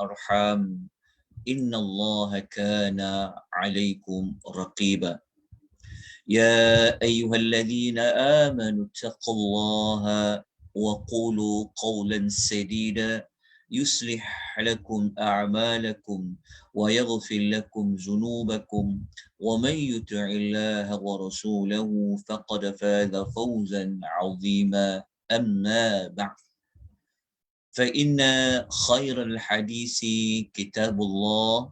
الأرحام إن الله كان عليكم رقيبا يا أيها الذين آمنوا اتقوا الله وقولوا قولا سديدا يصلح لكم أعمالكم ويغفر لكم ذنوبكم ومن يطع الله ورسوله فقد فاز فوزا عظيما أما بعد فإن خير الحديث كتاب الله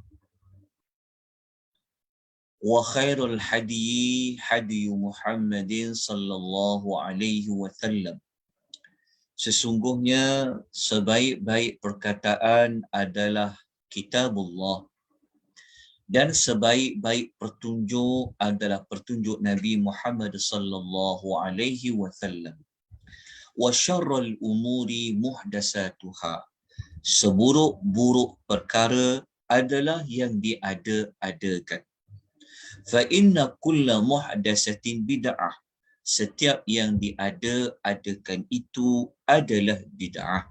وخير الهدي هدي محمد صلى الله عليه وسلم. Sesungguhnya sebaik-baik perkataan adalah kitabullah dan sebaik-baik petunjuk adalah petunjuk Nabi Muhammad sallallahu alaihi wasallam. Wa syarrul umuri muhdatsatuha. Seburuk-buruk perkara adalah yang diada-adakan. Fa inna kulla muhdatsatin bid'ah. Setiap yang diada-adakan itu adalah bid'ah.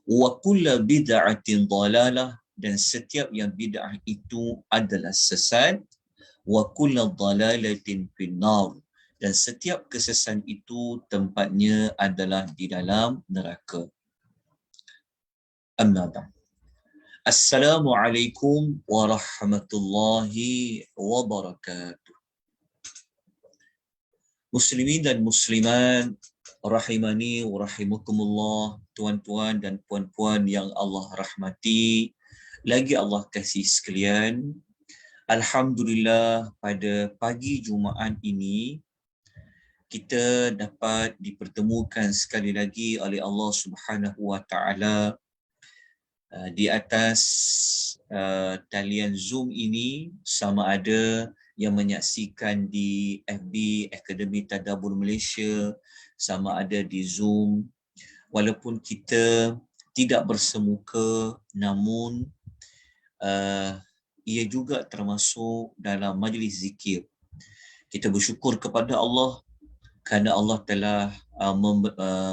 Wa kulla bid'atin dhalalah, dan setiap yang bid'ah itu adalah sesat. Wa kulla dhalalatin finnar, dan setiap kesesatan itu tempatnya adalah di dalam neraka. Amma ba'd. Assalamualaikum warahmatullahi wabarakatuh. Muslimin dan muslimat rahimani wa rahimakumullah, tuan-tuan dan puan-puan yang Allah rahmati, lagi Allah kasih sekalian. Alhamdulillah, pada pagi Jumaat ini kita dapat dipertemukan sekali lagi oleh Allah Subhanahu wa taala di atas talian Zoom ini, sama ada yang menyaksikan di FB Akademi Tadabbur Malaysia, sama ada di Zoom. Walaupun kita tidak bersemuka, namun ia juga termasuk dalam majlis zikir. Kita bersyukur kepada Allah kerana Allah telah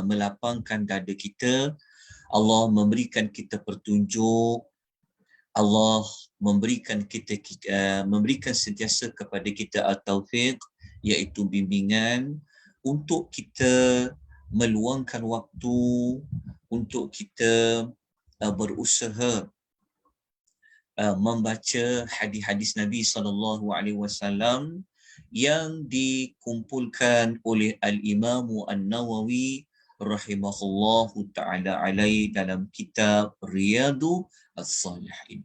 melapangkan dada kita. Allah memberikan kita petunjuk, Allah memberikan sentiasa kepada kita at-taufiq, iaitu bimbingan untuk kita meluangkan waktu untuk kita berusaha membaca hadis-hadis Nabi SAW yang dikumpulkan oleh Al-Imam An-Nawawi rahimahullahu ta'ala alaih dalam kitab Riyadu As-Salihin.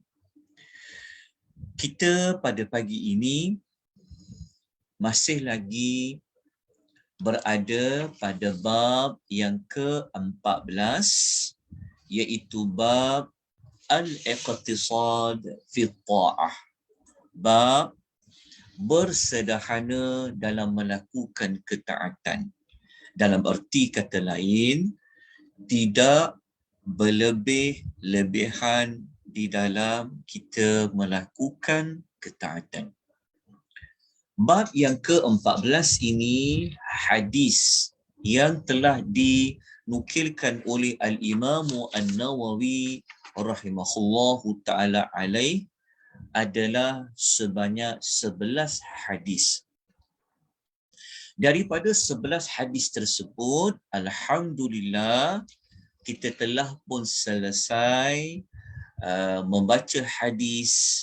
Kita pada pagi ini masih lagi berada pada bab yang ke-14, iaitu bab Al-Iqtisad fi Ta'ah. Bab bersederhana dalam melakukan ketaatan. Dalam arti kata lain, tidak berlebih-lebihan di dalam kita melakukan ketaatan. Bab yang ke-14 ini hadis yang telah dinukilkan oleh Al-Imam An-Nawawi rahimahullahu ta'ala alaih adalah sebanyak 11 hadis. Daripada 11 hadis tersebut, alhamdulillah, kita telah pun selesai membaca hadis,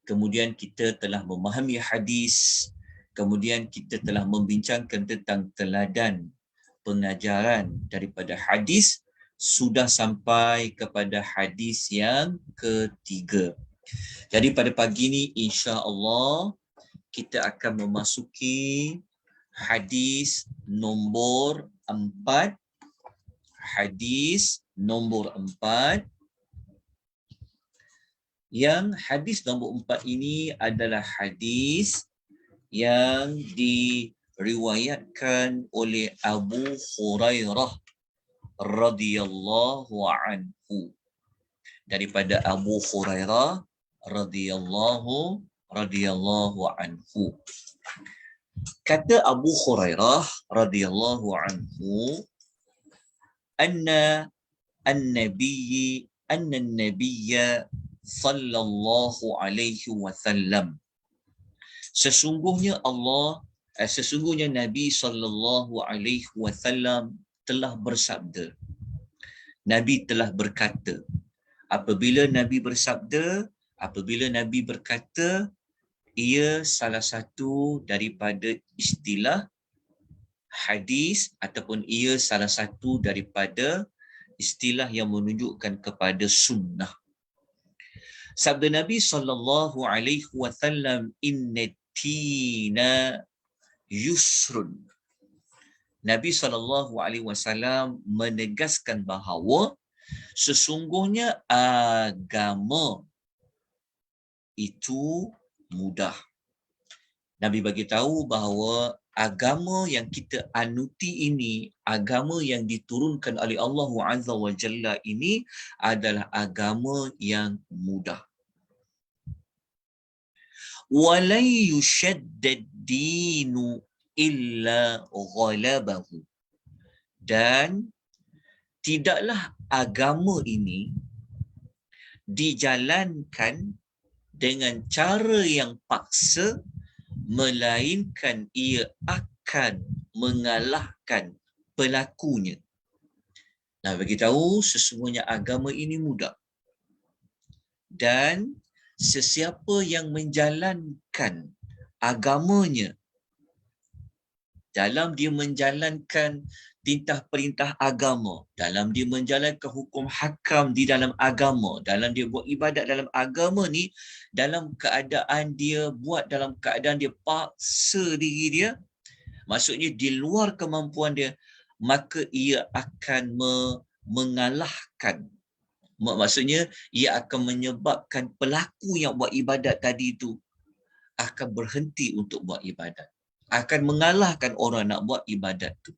kemudian kita telah memahami hadis, kemudian kita telah membincangkan tentang teladan pengajaran daripada hadis, sudah sampai kepada hadis yang ketiga. Jadi pada pagi ini insya-Allah kita akan memasuki hadis nombor 4. Hadis nombor 4. Yang hadis nombor 4 ini adalah hadis yang diriwayatkan oleh Abu Hurairah radhiyallahu anhu. Daripada Abu Hurairah radhiyallahu anhu. Kata Abu Hurairah radhiyallahu anhu, anna an-nabiy anna an-nabiyya sallallahu alaihi wasallam, sesungguhnya sesungguhnya Nabi sallallahu alaihi wasallam telah bersabda. Nabi telah berkata. Apabila Nabi bersabda, apabila Nabi berkata, ia salah satu daripada istilah hadis ataupun ia salah satu daripada istilah yang menunjukkan kepada sunnah. Sabda Nabi sallallahu alaihi wasallam, inna tina yusrun. Nabi sallallahu alaihi wasallam menegaskan bahawa sesungguhnya agama itu mudah. Nabi bagi tahu bahawa agama yang kita anuti ini, agama yang diturunkan oleh Allah Azza wa Jalla ini adalah agama yang mudah. Walai yushaddad dinu illa ghalabahu. Dan tidaklah agama ini dijalankan dengan cara yang paksa, melainkan ia akan mengalahkan pelakunya. Nah, bagi tahu sesungguhnya agama ini mudah. Dan sesiapa yang menjalankan agamanya, dalam dia menjalankan tintah perintah agama, dalam dia menjalankan hukum hakam di dalam agama, dalam dia buat ibadat dalam agama ni, dalam keadaan dia buat, dalam keadaan dia paksa diri dia, maksudnya di luar kemampuan dia, maka ia akan mengalahkan. Maksudnya ia akan menyebabkan pelaku yang buat ibadat tadi itu akan berhenti untuk buat ibadat, akan mengalahkan orang nak buat ibadat tu.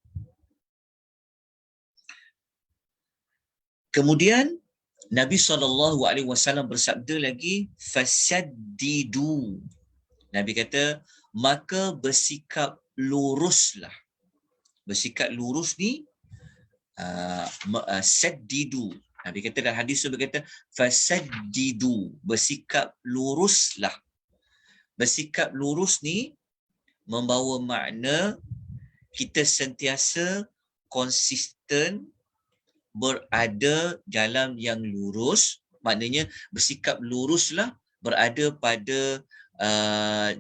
Kemudian Nabi SAW bersabda lagi, fasaddidu. Nabi kata, maka bersikap luruslah. Bersikap lurus ni, saddidu. Nabi kata dalam hadis tu berkata, fasaddidu. Bersikap luruslah. Bersikap lurus ni membawa makna kita sentiasa konsisten berada jalan yang lurus, maknanya bersikap luruslah, berada pada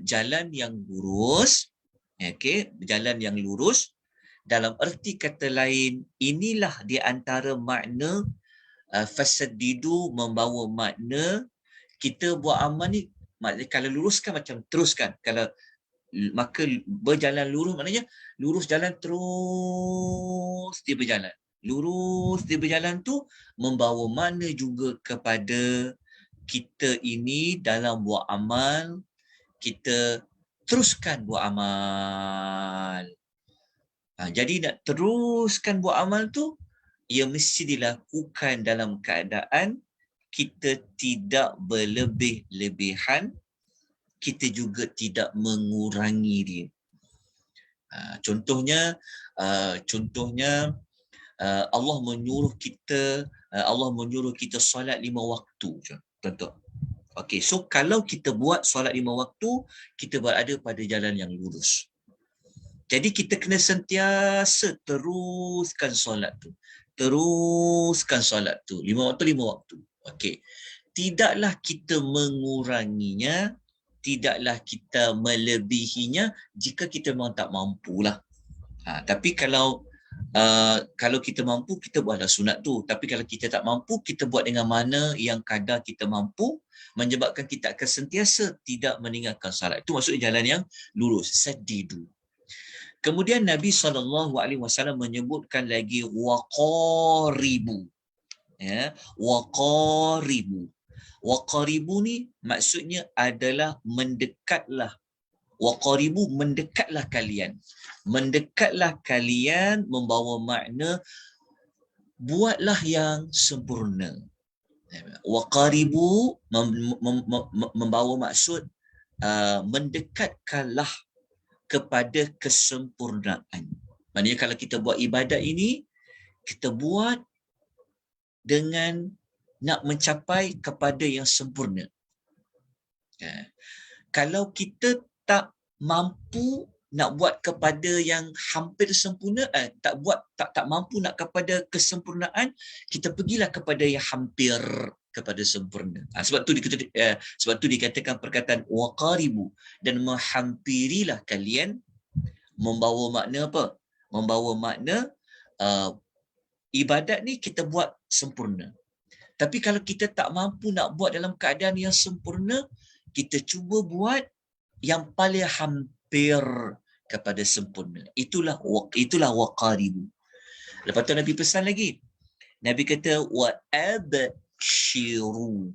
jalan yang lurus, okey, jalan yang lurus. Dalam erti kata lain, inilah di antara makna fasaddidu, membawa makna kita buat amal ni, maknanya kalau luruskan macam teruskan, kalau maka berjalan lurus maknanya lurus jalan terus dia berjalan. Lurus dia berjalan tu membawa makna juga kepada kita ini dalam buat amal, kita teruskan buat amal. Jadi nak teruskan buat amal tu, ia mesti dilakukan dalam keadaan kita tidak berlebih-lebihan, kita juga tidak mengurangi dia. Contohnya Allah menyuruh kita solat 5 waktu. Contoh. Okey, so kalau kita buat solat 5 waktu, kita berada pada jalan yang lurus. Jadi kita kena sentiasa teruskan solat tu. Teruskan solat tu. 5 waktu, 5 waktu. Okey. Tidaklah kita menguranginya, tidaklah kita melebihinya jika kita memang tak mampulah. Tapi kalau kita mampu, kita buatlah sunat tu. Tapi kalau kita tak mampu, kita buat dengan mana yang kadar kita mampu, menyebabkan kita akan sentiasa tidak meninggalkan salat. Itu maksudnya jalan yang lurus, saddidu. Kemudian Nabi SAW menyebutkan lagi waqaribu. Ya, waqaribu. Waqaribu ni maksudnya adalah mendekatlah. Waqaribu, mendekatlah kalian. Mendekatlah kalian membawa makna buatlah yang sempurna. Waqaribu membawa maksud mendekatkanlah kepada kesempurnaan. Maknanya kalau kita buat ibadat ini, kita buat dengan nak mencapai kepada yang sempurna. Kalau kita tak mampu nak buat kepada yang hampir sempurna, tak mampu nak kepada kesempurnaan, kita pergilah kepada yang hampir kepada sempurna. Sebab tu dikatakan perkataan waqaribu, dan menghampirilah kalian, membawa makna apa? Membawa makna ibadat ni kita buat sempurna. Tapi kalau kita tak mampu nak buat dalam keadaan yang sempurna, kita cuba buat yang paling hampir kepada sempurna. Itulah waqaribu. Lepas tu Nabi pesan lagi. Nabi kata wa abshiru.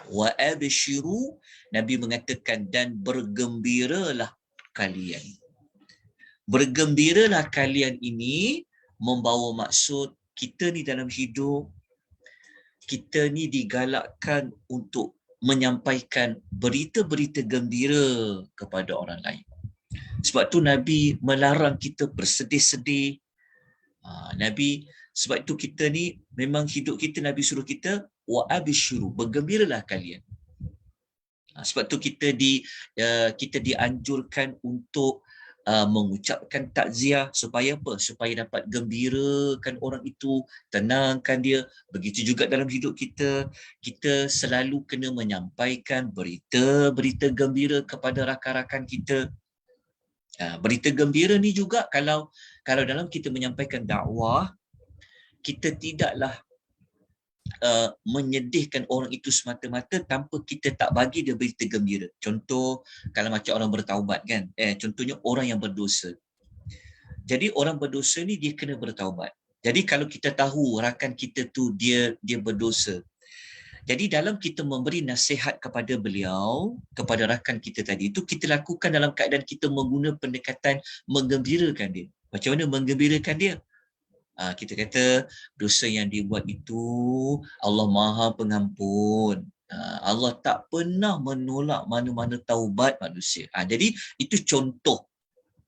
Wa abshiru, Nabi mengatakan dan bergembiralah kalian. Bergembiralah kalian ini membawa maksud kita ni dalam hidup, kita ni digalakkan untuk menyampaikan berita-berita gembira kepada orang lain. Sebab tu Nabi melarang kita bersedih-sedih. Nabi, sebab itu kita ni memang hidup kita, Nabi suruh kita wa abshiru, bergembiralah kalian. Sebab tu kita dianjurkan untuk mengucapkan takziah supaya apa? Supaya dapat gembirakan orang itu, tenangkan dia. Begitu juga dalam hidup kita, kita selalu kena menyampaikan berita-berita gembira kepada rakan-rakan kita. Berita gembira ni juga kalau dalam kita menyampaikan dakwah, kita tidaklah menyedihkan orang itu semata-mata tanpa kita tak bagi dia berita gembira. Contoh, kalau macam orang bertaubat kan, contohnya orang yang berdosa. Jadi orang berdosa ni dia kena bertaubat. Jadi kalau kita tahu rakan kita tu dia berdosa, jadi dalam kita memberi nasihat kepada beliau, kepada rakan kita tadi itu, kita lakukan dalam keadaan kita menggunakan pendekatan menggembirakan dia. Macam mana menggembirakan dia? Kita kata dosa yang dibuat itu Allah Maha Pengampun. Allah tak pernah menolak mana-mana taubat manusia. Jadi itu contoh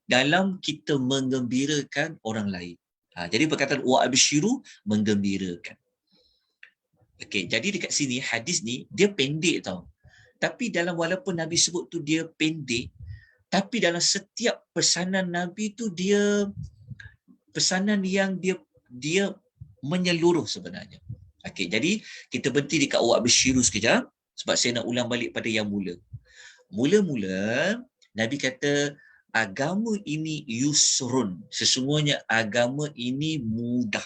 dalam kita menggembirakan orang lain. Jadi perkataan wa abshiru, menggembirakan. Okey, jadi dekat sini hadis ni dia pendek tau. Tapi walaupun Nabi sebut tu dia pendek, tapi dalam setiap pesanan Nabi tu dia pesanan yang dia menyeluruh sebenarnya. Okey, jadi kita berhenti dekat wa abshiru sekejap sebab saya nak ulang balik pada yang mula. Mula-mula Nabi kata agama ini yusrun. Sesungguhnya agama ini mudah.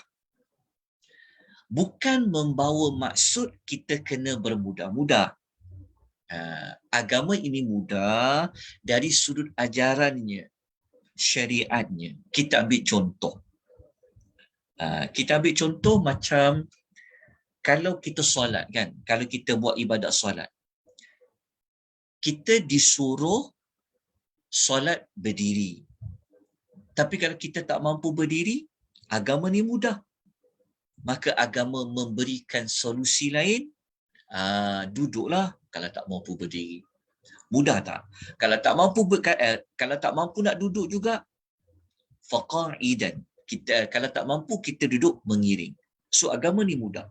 Bukan membawa maksud kita kena bermudah-mudah. Agama ini mudah dari sudut ajarannya, syariatnya. Kita ambil contoh. Kita ambil contoh macam kalau kita solat kan, kalau kita buat ibadat solat, kita disuruh solat berdiri. Tapi kalau kita tak mampu berdiri, agama ni mudah. Maka agama memberikan solusi lain. Duduklah kalau tak mampu berdiri. Mudah tak? Kalau tak mampu nak duduk juga, faqa'idan. Kalau tak mampu kita duduk mengiring. So agama ni mudah.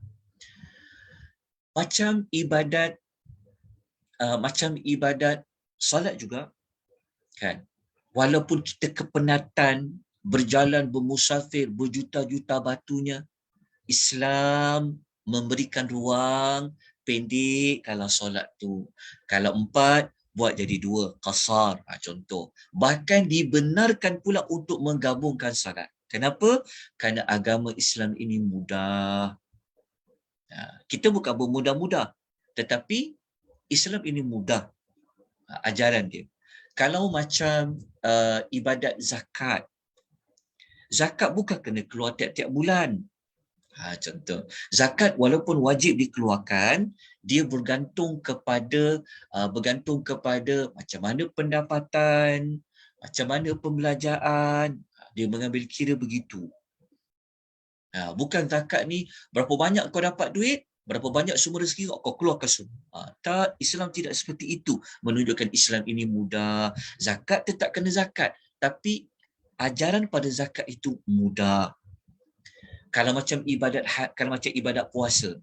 Macam ibadat solat juga kan. Walaupun kita kepenatan berjalan bermusafir berjuta-juta batunya, Islam memberikan ruang pendek kalau solat tu. Kalau 4, buat jadi 2, qasar, contoh. Bahkan dibenarkan pula untuk menggabungkan solat. Kenapa? Kerana agama Islam ini mudah. Kita bukan bermudah-mudah, tetapi Islam ini mudah ajaran dia. Kalau macam ibadat zakat, zakat bukan kena keluar tiap-tiap bulan. Contoh, zakat walaupun wajib dikeluarkan, dia bergantung kepada macam mana pendapatan, macam mana pembelanjaan, dia mengambil kira begitu. Bukan zakat ni berapa banyak kau dapat duit, berapa banyak sumber rezeki kau keluarkan semua. Tak, Islam tidak seperti itu. Menunjukkan Islam ini mudah. Zakat tetap kena zakat, tapi ajaran pada zakat itu mudah. Kalau macam ibadat puasa,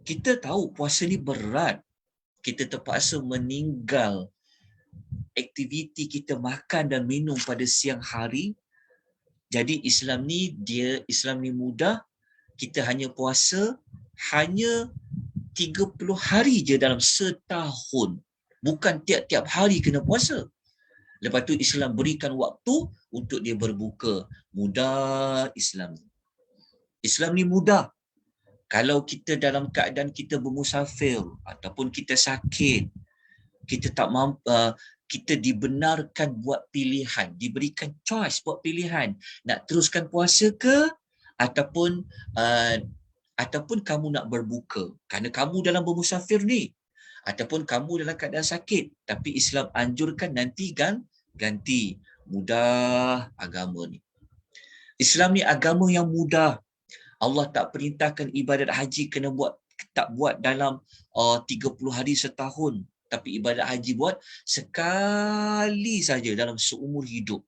Kita tahu puasa ni berat. Kita terpaksa meninggal aktiviti kita makan dan minum pada siang hari. Jadi Islam ni mudah. Kita hanya puasa hanya 30 hari je dalam setahun. Bukan tiap-tiap hari kena puasa. Lepas tu Islam berikan waktu untuk dia berbuka. Mudah Islam. Islam ni mudah. Kalau kita dalam keadaan kita bermusafir ataupun kita sakit, kita tak mampu, kita dibenarkan buat pilihan, diberikan choice buat pilihan, nak teruskan puasa ke ataupun kamu nak berbuka kerana kamu dalam bermusafir ni, ataupun kamu dalam keadaan sakit, tapi Islam anjurkan nanti ganti. Mudah agama ni. Islam ni agama yang mudah. Allah tak perintahkan ibadat haji tak buat dalam 30 hari setahun, tapi ibadat haji buat sekali saja dalam seumur hidup.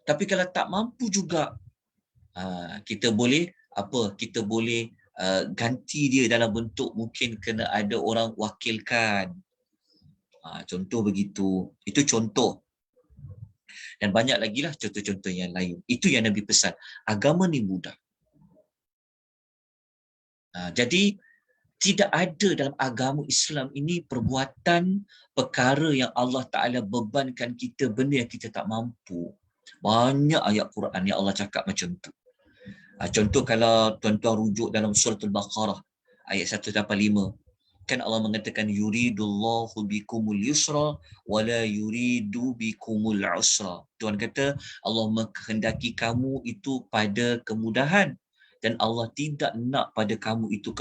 Tapi kalau tak mampu juga, kita boleh ganti dia dalam bentuk mungkin kena ada orang wakilkan. Contoh begitu. Itu contoh. Dan banyak lagi lah contoh-contoh yang lain. Itu yang Nabi pesan. Agama ni mudah. Jadi tidak ada dalam agama Islam ini perbuatan perkara yang Allah Ta'ala bebankan kita benda yang kita tak mampu. Banyak ayat Quran yang Allah cakap macam tu. Contoh kalau tuan-tuan rujuk dalam surah Al-Baqarah ayat 185. Kan Allah mengatakan yuridullahu bikumul yusra wala yuridu bikumul usra. Tuhan kata Allah menghendaki kamu itu pada kemudahan dan Allah tidak nak pada kamu itu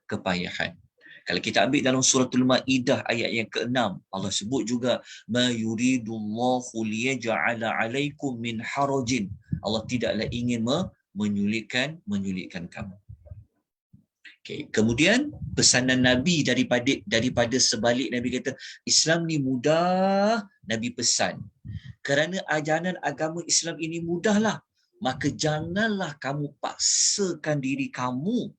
kepayahan. Kalau kita ambil dalam suratul Maidah ayat yang ke-6, Allah sebut juga ma yuridullahu liyaj'ala 'alaikum min harajin. Allah tidaklah ingin menyulitkan kamu. Okay. Kemudian pesanan Nabi daripada sebalik Nabi kata Islam ni mudah, Nabi pesan kerana ajaran agama Islam ini mudahlah, maka janganlah kamu paksakan diri kamu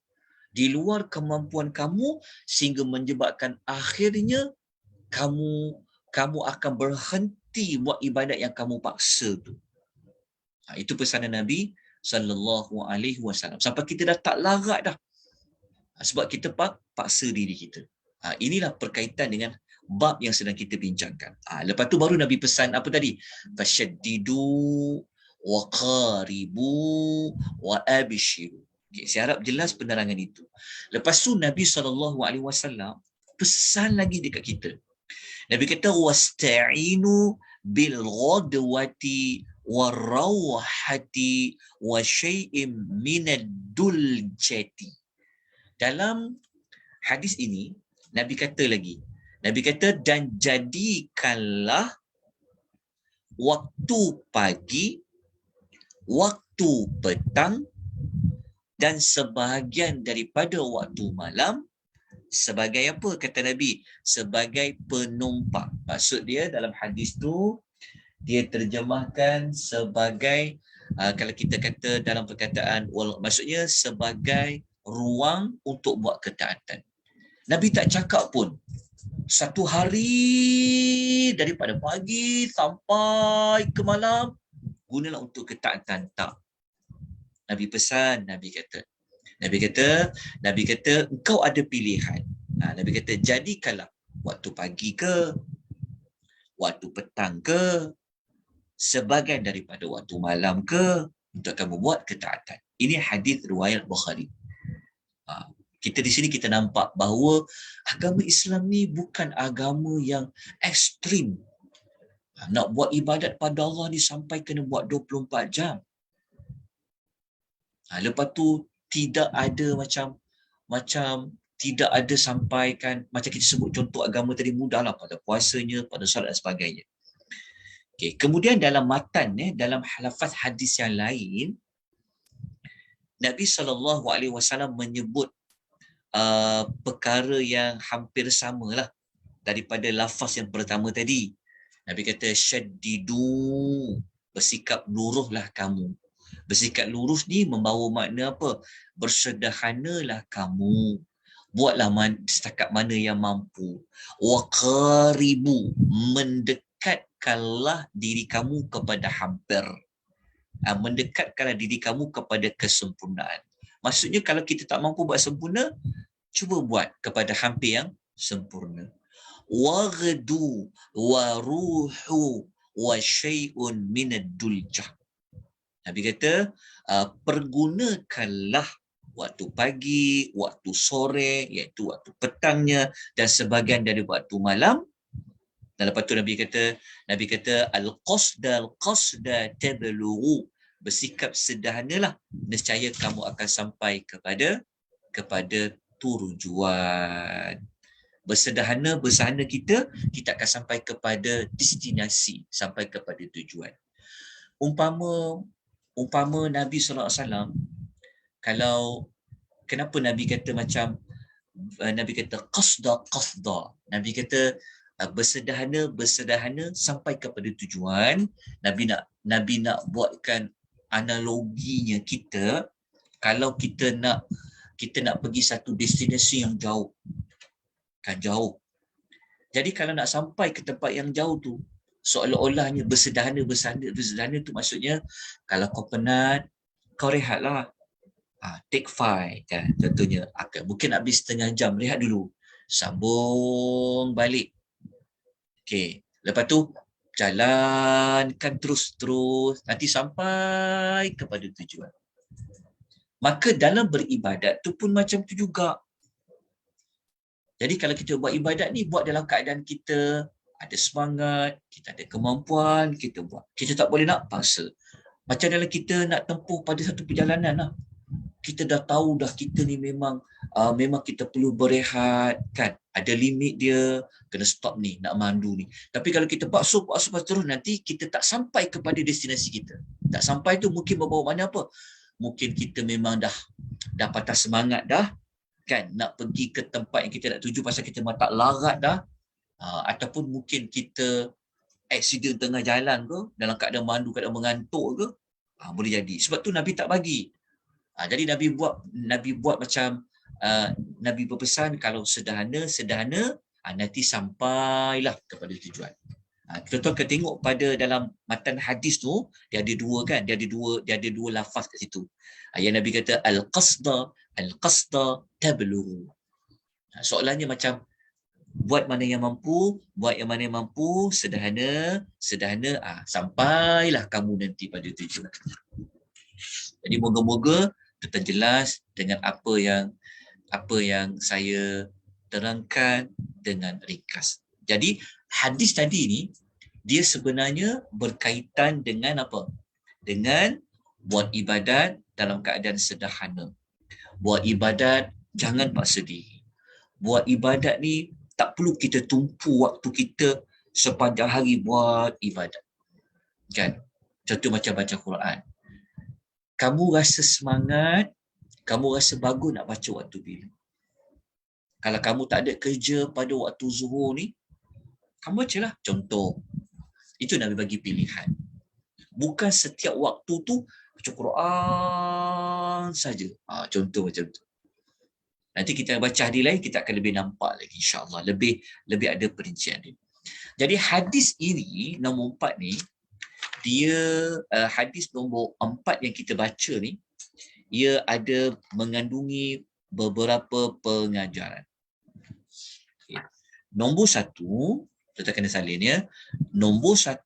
di luar kemampuan kamu sehingga menyebabkan akhirnya kamu akan berhenti buat ibadat yang kamu paksa tu. Itu pesanan Nabi sallallahu alaihi wasallam. Sampai kita dah tak larat dah. Sebab kita paksa diri kita. Inilah berkaitan dengan bab yang sedang kita bincangkan. Lepas tu baru Nabi pesan apa tadi? Fasyaddidu wa qaribu wa abshiru. Okay, saya harap jelas penerangan itu. Lepas tu Nabi SAW pesan lagi dekat kita. Nabi kata wasta'inu bil ghadwati warawhati wa syai'im minad duljati. Dalam hadis ini Nabi kata dan jadikanlah waktu pagi, waktu petang dan sebahagian daripada waktu malam sebagai apa, kata Nabi? Sebagai penumpang. Maksud dia dalam hadis tu, dia terjemahkan sebagai, kalau kita kata dalam perkataan, maksudnya sebagai ruang untuk buat ketaatan. Nabi tak cakap pun satu hari daripada pagi sampai ke malam gunalah untuk ketaatan. Tak. Nabi pesan, Nabi kata engkau ada pilihan. Nabi kata jadikanlah waktu pagi ke, waktu petang ke, sebahagian daripada waktu malam ke untuk kamu buat ketaatan. Ini hadis riwayat Bukhari. Kita di sini kita nampak bahawa agama Islam ni bukan agama yang ekstrim. Nak buat ibadat pada Allah ni sampai kena buat 24 jam. Lepas tu tidak ada macam tidak ada sampaikan macam kita sebut contoh agama tadi mudahlah pada puasanya, pada solat dan sebagainya. Okay. Kemudian dalam matan dalam lafaz hadis yang lain Nabi SAW menyebut perkara yang hampir samalah daripada lafaz yang pertama tadi. Nabi kata syaddidu, bersikap luruhlah kamu. Bersikap lurus ni membawa makna apa? Bersederhanalah kamu. Buatlah setakat mana yang mampu. Wa qaribu, mendekatkanlah diri kamu kepada hampir. Mendekatkanlah diri kamu kepada kesempurnaan. Maksudnya kalau kita tak mampu buat sempurna, cuba buat kepada hampir yang sempurna. Waghdu wa ruhu wa syai'un minad duljah. Nabi kata, pergunakanlah waktu pagi, waktu sore, iaitu waktu petangnya, dan sebahagian dari waktu malam. Dan lepas tu Nabi kata al-qasda tablughu, bersikap sederhanalah, nescaya kamu akan sampai kepada tujuan. Bersederhana kita akan sampai kepada destinasi, sampai kepada tujuan. Umpama Nabi SAW, kalau kenapa Nabi kata macam Nabi kata qasda, Nabi kata bersederhana sampai kepada tujuan. Nabi nak buatkan analoginya kita, kalau kita nak pergi satu destinasi yang jauh, kan jauh. Jadi kalau nak sampai ke tempat yang jauh tu, seolah-olahnya bersederhana tu maksudnya, kalau kau penat, kau rehatlah. Take 5 kan, contohnya. Mungkin habis setengah jam, rehat dulu. Sambung balik. Okey, lepas tu jalankan terus, nanti sampai kepada tujuan. Maka dalam beribadat tu pun macam tu juga. Jadi kalau kita buat ibadat ni, buat dalam keadaan kita ada semangat, kita ada kemampuan, kita buat. Kita tak boleh nak paksa. Macam dalam kita nak tempuh pada satu perjalanan lah. Kita dah tahu dah kita ni memang kita perlu berehat, kan. Ada limit dia, kena stop ni, nak mandu ni. Tapi kalau kita paksa terus, nanti kita tak sampai kepada destinasi kita. Tak sampai tu mungkin berbawa makna apa? Mungkin kita memang dah patah semangat dah, kan, nak pergi ke tempat yang kita nak tuju pasal kita memang tak larat dah. Ataupun mungkin kita aksiden tengah jalan ke, dalam keadaan mandu, keadaan mengantuk ke, boleh jadi. Sebab tu Nabi tak bagi. Jadi Nabi buat macam Nabi berpesan, kalau sederhana, nanti sampailah kepada tujuan. Kita akan tengok pada dalam matan hadis tu, dia ada dua kan, dia ada dua lafaz kat situ. Yang Nabi kata al-qasda tablughu. Soalannya macam buat mana yang mampu, sederhana, sampailah kamu nanti pada tujuan. Jadi moga-moga terjelas dengan apa yang saya terangkan dengan ringkas. Jadi hadis tadi ni dia sebenarnya berkaitan dengan apa? Dengan buat ibadat dalam keadaan sederhana. Buat ibadat jangan paksa diri. Buat ibadat ni tak perlu kita tumpu waktu kita sepanjang hari buat ibadat. Kan? Contoh macam baca Quran. Kamu rasa semangat, kamu rasa bagus nak baca waktu bila? Kalau kamu tak ada kerja pada waktu zuhur ni, kamu bacalah. Contoh. Itu Nabi bagi pilihan. Bukan setiap waktu tu baca Quran saja. Contoh macam tu. Nanti kita baca hadis lain, kita akan lebih nampak lagi, insya-Allah. Lebih ada perincian dia. Jadi hadis ini, nombor 4 ni, dia hadis nombor 4 yang kita baca ni, ia ada mengandungi beberapa pengajaran. Okay. Nombor 1, kita kena salin ya. Nombor 1,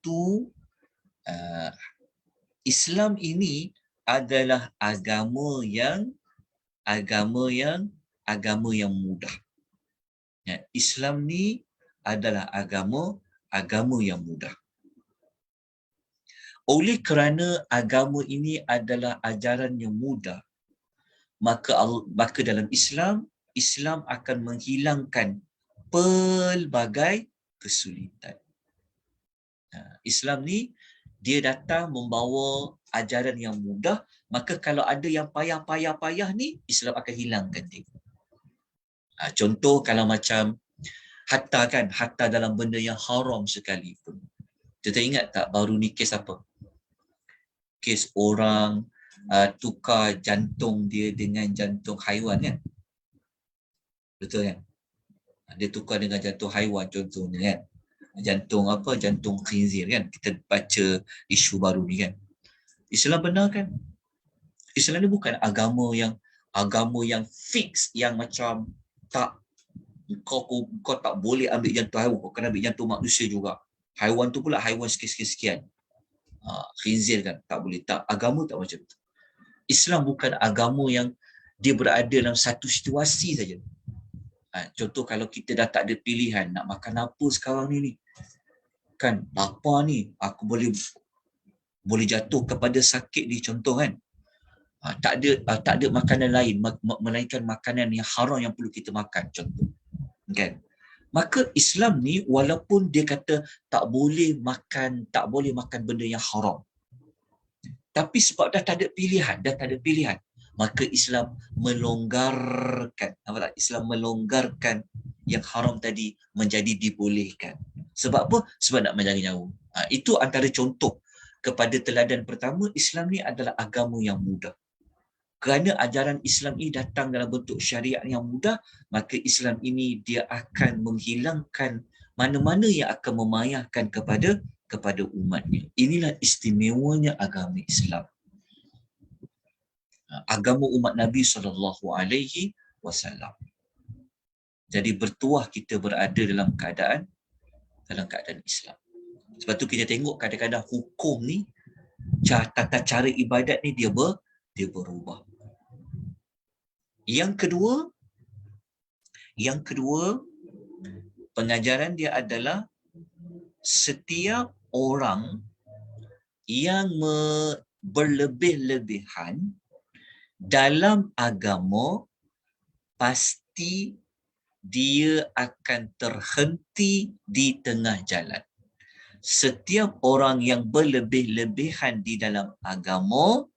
Islam ini adalah agama yang mudah. Ya, Islam ni adalah agama yang mudah. Oleh kerana agama ini adalah ajaran yang mudah, maka dalam Islam akan menghilangkan pelbagai kesulitan. Islam ni dia datang membawa ajaran yang mudah, maka kalau ada yang payah ni, Islam akan hilangkan dia. Contoh kalau macam hatta dalam benda yang haram sekalipun. Kita ingat tak baru ni kes apa? Kes orang tukar jantung dia dengan jantung haiwan kan? Betul kan? Dia tukar dengan jantung haiwan contohnya kan. Jantung apa? Jantung khinzir kan. Kita baca isu baru ni kan. Islam benar kan? Islam ni bukan agama yang fix, yang macam tak, kau tak boleh ambil jantung haiwan, kau kena ambil jantung manusia juga. Haiwan tu pula haiwan sekian-sekian. Khinzir kan, tak boleh. Tak, agama tak macam tu. Islam bukan agama yang dia berada dalam satu situasi saja. Contoh kalau kita dah tak ada pilihan nak makan apa sekarang ni kan, lapar ni, aku boleh jatuh kepada sakit ni contoh kan. Tak ada makanan lain melainkan makanan yang haram yang perlu kita makan contoh kan. Maka Islam ni walaupun dia kata tak boleh makan benda yang haram, tapi sebab dah tak ada pilihan, maka Islam melonggarkan. Apa tak? Islam melonggarkan yang haram tadi menjadi dibolehkan. Sebab apa? Sebab nak menjaga nyawa. Itu antara contoh kepada teladan pertama, Islam ni adalah agama yang mudah. Kerana ajaran Islam ini datang dalam bentuk syariat yang mudah, maka Islam ini dia akan menghilangkan mana-mana yang akan memayahkan kepada umatnya. Inilah istimewanya agama Islam. Agama umat Nabi SAW. Jadi bertuah kita berada dalam keadaan Islam. Sebab tu kita tengok kadang-kadang hukum ni, tata cara ibadat ni dia berubah. Yang kedua, pengajaran dia adalah setiap orang yang berlebih-lebihan dalam agama pasti dia akan terhenti di tengah jalan. Setiap orang yang berlebih-lebihan di dalam agama,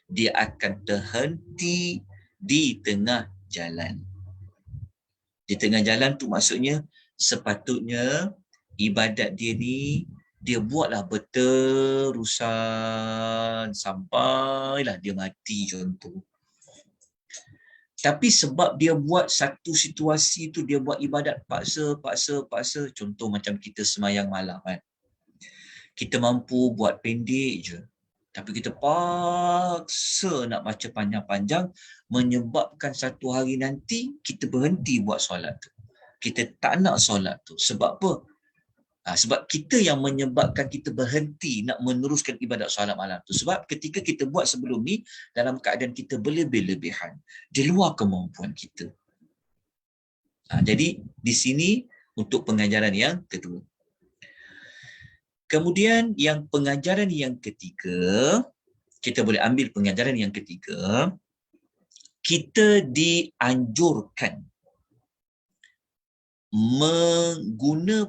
dia akan terhenti di tengah jalan. Di tengah jalan tu maksudnya sepatutnya ibadat dia ni dia buatlah berterusan sampailah dia mati contoh. Tapi sebab dia buat satu situasi tu, dia buat ibadat paksa, contoh macam kita semayang malam kan. Kita mampu buat pendek je, tapi kita paksa nak baca panjang-panjang, menyebabkan satu hari nanti kita berhenti buat solat tu. Kita tak nak solat tu. Sebab apa? Sebab kita yang menyebabkan kita berhenti nak meneruskan ibadat solat malam tu. Sebab ketika kita buat sebelum ni, dalam keadaan kita berlebih-lebihan, di luar kemampuan kita. Jadi di sini untuk pengajaran yang kedua. Kemudian yang pengajaran yang ketiga, kita boleh ambil pengajaran yang ketiga, kita dianjurkan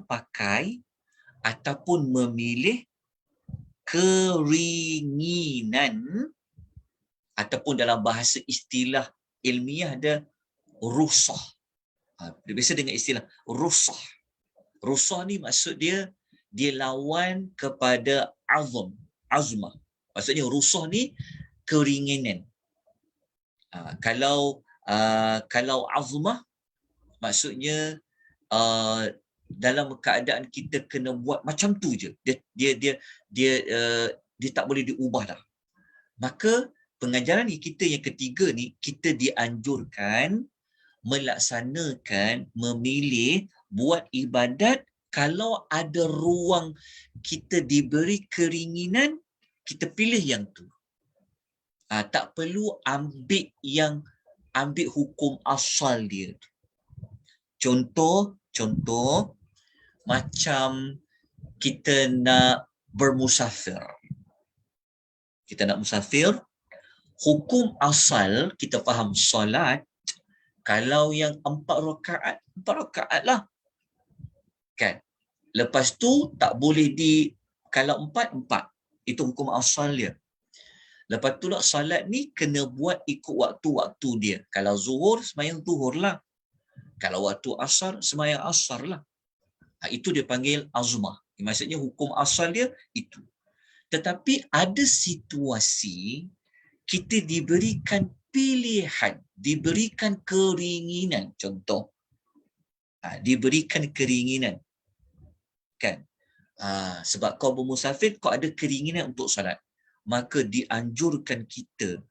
pakai ataupun memilih keringinan, ataupun dalam bahasa istilah ilmiah ada rukhsah. Biasa dengan istilah rukhsah. Rukhsah ni maksud dia lawan kepada azmah. Maksudnya rukhsah ni keringinan. Kalau azmah maksudnya dalam keadaan kita kena buat macam tu je, dia tak boleh diubah dah. Maka pengajaran kita yang ketiga ni, kita dianjurkan melaksanakan, memilih buat ibadat kalau ada ruang kita diberi keringinan, kita pilih yang tu. Tak perlu ambil hukum asal dia. Contoh macam kita nak bermusafir. Kita nak musafir, hukum asal kita faham solat, kalau yang 4 rakaat lah. Kan? Lepas tu tak boleh kalau 4, itu hukum asal dia. Lepas tu lah solat ni kena buat ikut waktu-waktu dia. Kalau zuhur, semayang zuhur lah. Kalau waktu asar, semayang asar lah. Itu dia panggil azmah. Maksudnya hukum asal dia itu. Tetapi ada situasi kita diberikan pilihan, diberikan keringinan. Contoh, Diberikan keringinan, kan? Sebab kau bermusafir, kau ada keringinan untuk solat, maka dianjurkan kita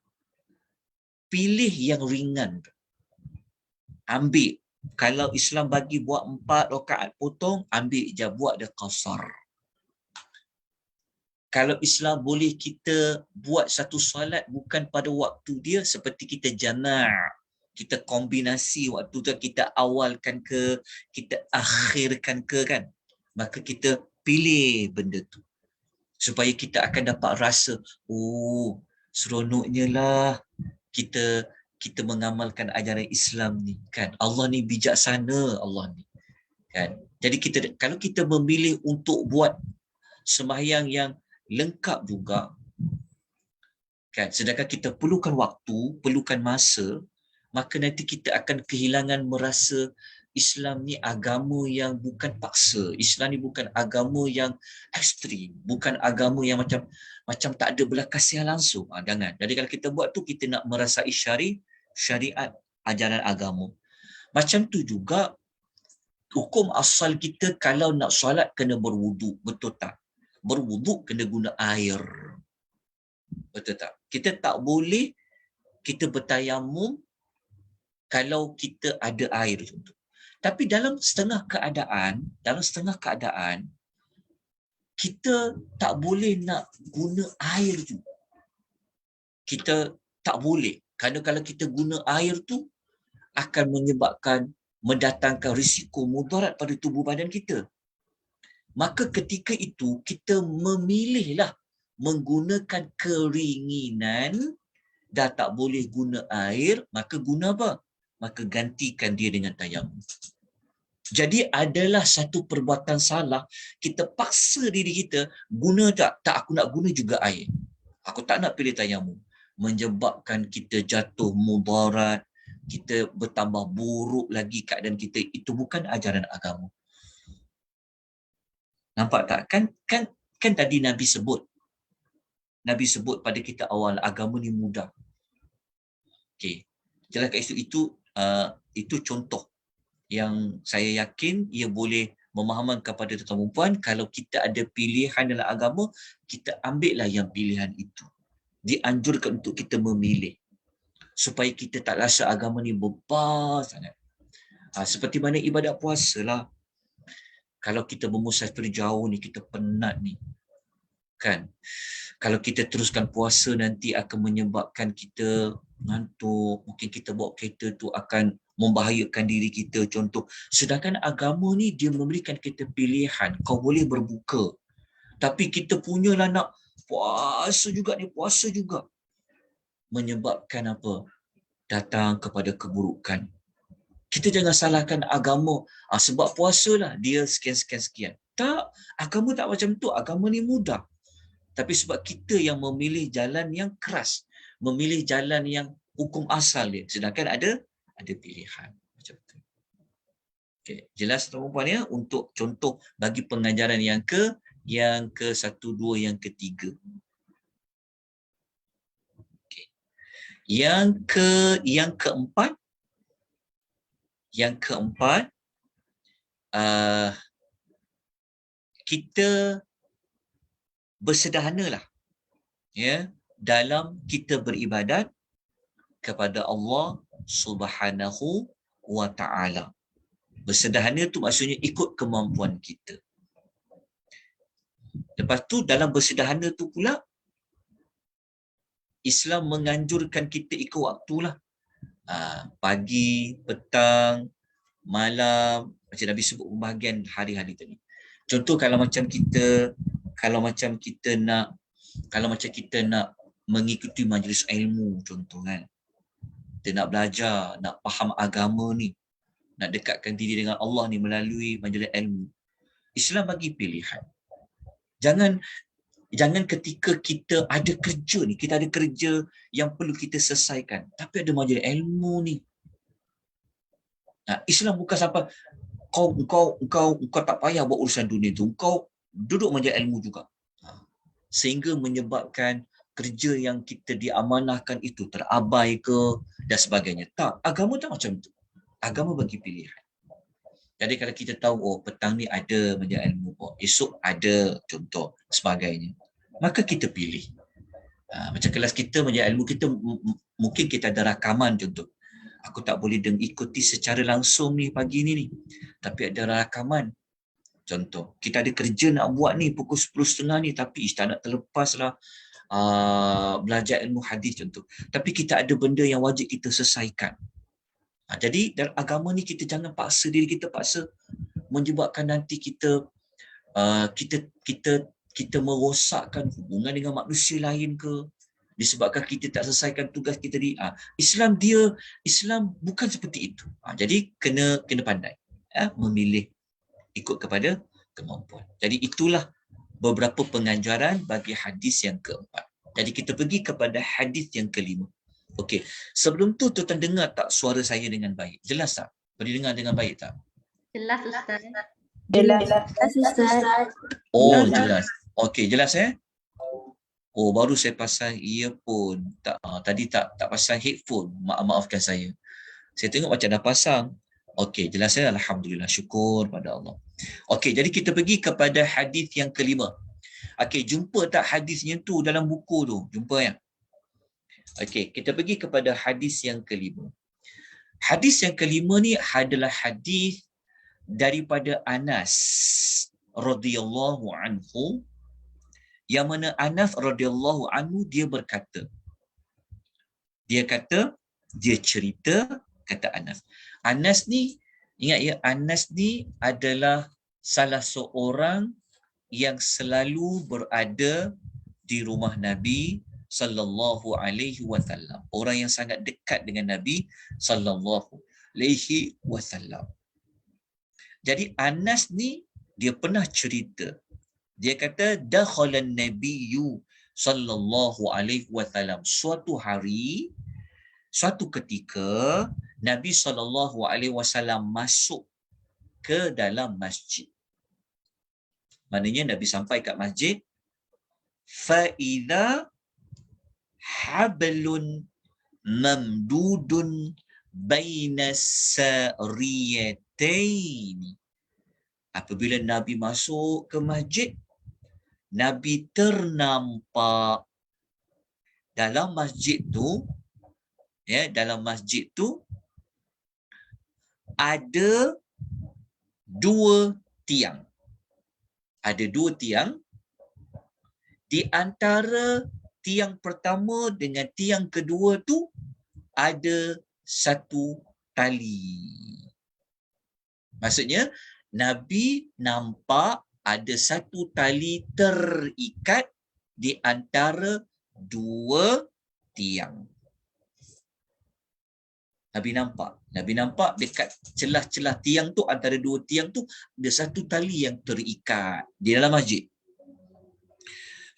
pilih yang ringan. Ambil, kalau Islam bagi buat 4 rakaat potong, ambil je, buat dia qasar. Kalau Islam boleh kita buat satu solat bukan pada waktu dia, seperti kita jama', kita kombinasi waktu tu, kita awalkan ke, kita akhirkan ke, kan? Maka kita pilih benda tu, supaya kita akan dapat rasa, oh, seronoknya lah kita kita mengamalkan ajaran Islam ni, kan? Allah ni bijaksana, Allah ni, kan? Jadi kita, kalau kita memilih untuk buat sembahyang yang lengkap juga, kan, sedangkan kita perlukan waktu, perlukan masa, maka nanti kita akan kehilangan merasa Islam ni agama yang bukan paksa, Islam ni bukan agama yang ekstrim, bukan agama yang macam tak ada belas kasihan langsung. Jangan. Jadi kalau kita buat tu, kita nak merasai syariat ajaran agama. Macam tu juga hukum asal kita, kalau nak solat kena berwuduk, betul tak? Berwuduk kena guna air, betul tak? Kita tak boleh kita bertayamum kalau kita ada air tu. Tapi dalam setengah keadaan kita tak boleh nak guna air tu. Kita tak boleh, kerana kalau kita guna air tu akan menyebabkan, mendatangkan risiko mudarat pada tubuh badan kita. Maka ketika itu kita memilihlah menggunakan keringinan. Dah tak boleh guna air, maka guna apa? Maka gantikan dia dengan tayamum. Jadi adalah satu perbuatan salah, kita paksa diri kita, guna tak? Tak, aku nak guna juga air. Aku tak nak pilih tayamum. Menyebabkan kita jatuh mudarat, kita bertambah buruk lagi keadaan kita. Itu bukan ajaran agama. Nampak tak? Kan tadi Nabi sebut pada kita awal, agama ni mudah. Okey. Jelas kat itu contoh yang saya yakin ia boleh memahamkan kepada tuan-tuan dan puan, kalau kita ada pilihan dalam agama, kita ambillah yang pilihan itu. Dianjurkan untuk kita memilih, supaya kita tak rasa agama ni beban sangat. Seperti mana ibadat puasa lah. Kalau kita bermusafir jauh ni, kita penat ni, kan? Kalau kita teruskan puasa, nanti akan menyebabkan kita ngantuk, mungkin kita bawa kereta tu akan membahayakan diri kita, contoh. Sedangkan agama ni dia memberikan kita pilihan, kau boleh berbuka, tapi kita punyalah nak puasa juga, menyebabkan apa? Datang kepada keburukan. Kita jangan salahkan agama, sebab puasalah dia sekian. Tak, agama tak macam tu. Agama ni mudah. Tapi sebab kita yang memilih jalan yang keras, memilih jalan yang hukum asal dia, sedangkan ada pilihan macam tu. Okey, jelas tuan-tuan ya, untuk contoh bagi pengajaran yang ke 1, 2, yang ketiga. Okey. Yang keempat, kita bersederhanalah ya dalam kita beribadat kepada Allah Subhanahu wa taala. Bersederhana tu maksudnya ikut kemampuan kita. Lepas tu dalam bersederhana tu pula, Islam menganjurkan kita ikut waktulah. Pagi, petang, malam, macam Nabi sebut pembahagian hari-hari tadi. Contoh kalau macam kita nak mengikuti majlis ilmu, contoh kan. Kita nak belajar, nak faham agama ni, nak dekatkan diri dengan Allah ni melalui majlis ilmu. Islam bagi pilihan. Jangan ketika kita ada kerja ni, kita ada kerja yang perlu kita selesaikan, tapi ada majlis ilmu ni. Islam bukan sampai kau tak payah buat urusan dunia tu, kau duduk majlis ilmu juga. Sehingga menyebabkan kerja yang kita diamanahkan itu terabai ke dan sebagainya. Tak, agama tak macam tu. Agama bagi pilihan. Jadi kalau kita tahu, oh petang ni ada majlis ilmu, oh, esok ada contoh sebagainya, maka kita pilih. Macam kelas kita majlis ilmu kita, mungkin kita ada rakaman contoh. Aku tak boleh ikuti secara langsung ni pagi ni, tapi ada rakaman. Contoh, kita ada kerja nak buat ni pukul 10.30 ni, tapi tak nak terlepas lah belajar ilmu hadis contoh. Tapi kita ada benda yang wajib kita selesaikan. Jadi dalam agama ni kita jangan paksa diri kita, paksa menyebabkan nanti kita kita merosakkan hubungan dengan manusia lain ke, disebabkan kita tak selesaikan tugas kita di Islam bukan seperti itu. Jadi kena pandai memilih ikut kepada kemampuan. Jadi itulah beberapa pengajaran bagi hadis yang keempat. Jadi kita pergi kepada hadis yang kelima. Okey, sebelum tu tuan dengar tak suara saya dengan baik? Jelas tak? Boleh dengar dengan baik tak? Jelas Ustaz. Jelas Ustaz. Oh, jelas. Okey, jelas Oh, baru saya pasang earphone. Tadi tak pasang headphone. Maafkan saya. Saya tengok macam dah pasang. Okey, jelas alhamdulillah, syukur pada Allah. Okey, jadi kita pergi kepada hadis yang kelima. Okey, jumpa tak hadisnya tu dalam buku tu? Jumpa ya? Okey, kita pergi kepada hadis yang kelima. Hadis yang kelima ni adalah hadis daripada Anas radhiyallahu anhu, yang mana Anas radhiyallahu anhu dia berkata, dia cerita, kata Anas ni, ingat ya, Anas ni adalah salah seorang yang selalu berada di rumah Nabi sallallahu alaihi wasallam. Orang yang sangat dekat dengan Nabi sallallahu alaihi wasallam. Jadi Anas ni dia pernah cerita. Dia kata dakhalan nabiyyu sallallahu alaihi wasallam. Suatu ketika Nabi sallallahu alaihi wasallam masuk ke dalam masjid. Maknanya Nabi sampai kat masjid, fa idza hablun mamdudun baina sariyataini. Apabila Nabi masuk ke masjid, Nabi ternampak dalam masjid tu, dalam masjid tu ada dua tiang. Ada dua tiang. Di antara tiang pertama dengan tiang kedua tu ada satu tali. Maksudnya Nabi nampak ada satu tali terikat di antara dua tiang. Nabi nampak dekat celah-celah tiang tu, antara dua tiang tu ada satu tali yang terikat di dalam masjid.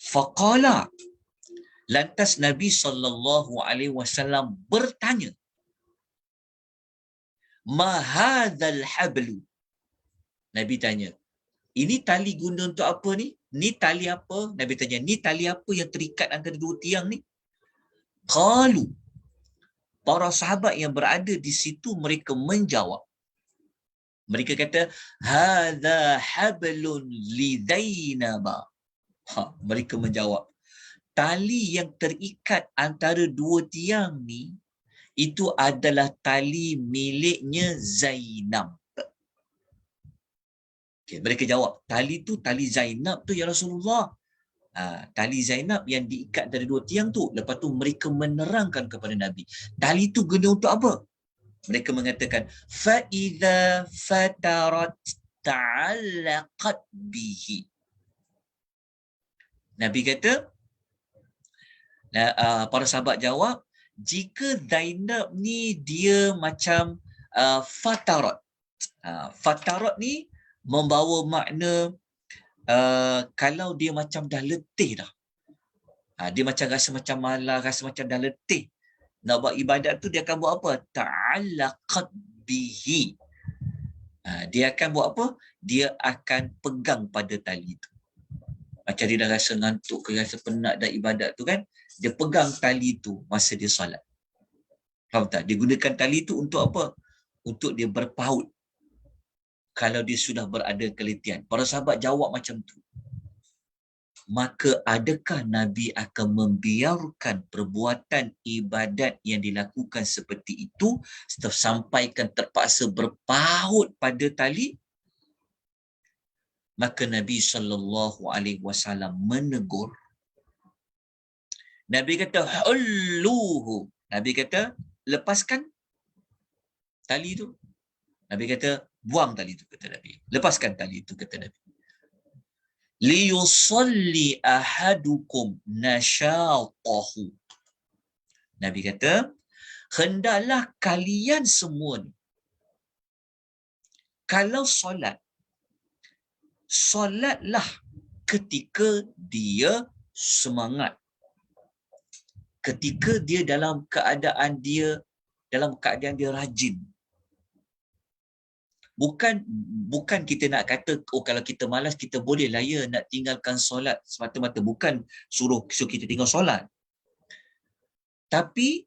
Faqala, lantas Nabi SAW bertanya, ma hadzal hablu. Nabi tanya, ini tali guna untuk apa ni? Ni tali apa? Nabi tanya, ni tali apa yang terikat antara dua tiang ni? Qalu, para sahabat yang berada di situ mereka menjawab. Mereka kata, hadza hablun li Zainab. Mereka menjawab, tali yang terikat antara dua tiang ni itu adalah tali miliknya Zainab. Okay, mereka jawab, tali tu tali Zainab tu ya Rasulullah. Tali Zainab yang diikat dari dua tiang tu. Lepas tu mereka menerangkan kepada Nabi, tali tu guna untuk apa? Mereka mengatakan, fa idza fatarat ta'allaqat bihi. Nabi kata, para sahabat jawab, jika Zainab ni dia macam fatarat. Fatarat ni membawa makna kalau dia macam dah letih dah. Dia macam rasa macam malas, rasa macam dah letih. Nak buat ibadat tu dia akan buat apa? Ta'allaqat bihi. Dia akan buat apa? Dia akan pegang pada tali tu. Macam dia dah rasa ngantuk ke, rasa penat dah ibadat tu kan, dia pegang tali tu masa dia solat. Faham tak? Dia gunakan tali tu untuk apa? Untuk dia berpaut. kalau dia sudah berada keletihan? Para sahabat jawab macam tu. Maka adakah Nabi akan membiarkan perbuatan ibadat yang dilakukan seperti itu sampaikan terpaksa berpaut pada tali? Maka Nabi SAW menegur. Nabi kata, hulluhu. Nabi kata, lepaskan tali itu. Nabi kata, buang tali itu, kata Nabi. Lepaskan tali itu, kata Nabi. Liyusalli ahadukum nasyatahu. Nabi kata, hendaklah kalian semua ni, kalau solatlah ketika dia semangat. Ketika dia dalam keadaan dia rajin. Bukan kita nak kata, oh kalau kita malas kita boleh lah ya nak tinggalkan solat semata-mata. Bukan suruh kita tinggal solat. Tapi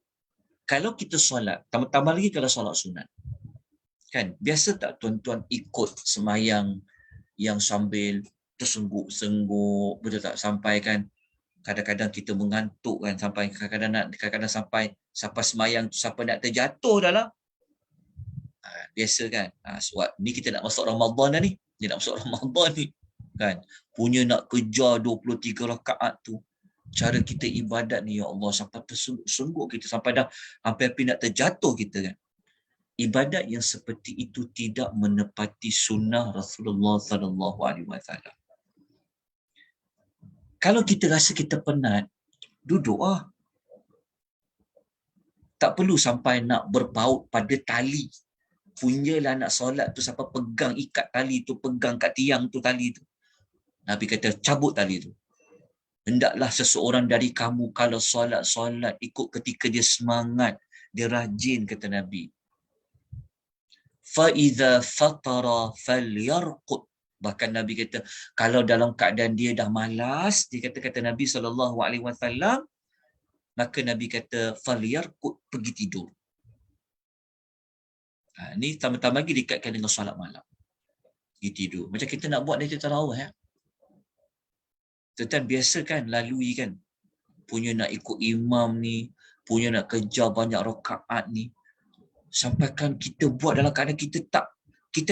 kalau kita solat, tambah lagi kalau solat sunat. Kan, biasa tak tuan-tuan ikut semayang yang sambil tersengguk-sengguk, betul tak? Sampai kan kadang-kadang kita mengantuk kan, sampai kadang-kadang sampai semayang tu sampai nak terjatuh dah lah. Biasa kan. Sebab ni kita nak masuk Ramadan dah ni. Dia nak masuk Ramadan ni. Kan. Punya nak kejar 23 rakaat tu. Cara kita ibadat ni, ya Allah, sampai tersengguk kita, sampai dah hampir-hampir nak terjatuh kita kan. Ibadat yang seperti itu tidak menepati sunnah Rasulullah SAW. Kalau kita rasa kita penat, duduk lah. Tak perlu sampai nak berpaut pada tali. Punyalah nak solat tu sampai pegang ikat tali tu, pegang kat tiang tu tali tu. Nabi kata, cabut tali tu. Hendaklah seseorang dari kamu kalau solat ikut ketika dia semangat, dia rajin, kata Nabi. فَإِذَا فَطَرَ فَلْيَرْقُدْ. Bahkan Nabi kata, kalau dalam keadaan dia dah malas, dia kata Nabi SAW, maka Nabi kata, فَلْيَرْقُدْ, pergi tidur. Ini tambah-tambah lagi dikatkan dengan solat malam. Pergi tidur. Macam kita nak buat dari tarawih. Tuan biasa kan, lalui kan. Punya nak ikut imam ni, punya nak kejar banyak rakaat ni. Sampaikan kita buat dalam keadaan kita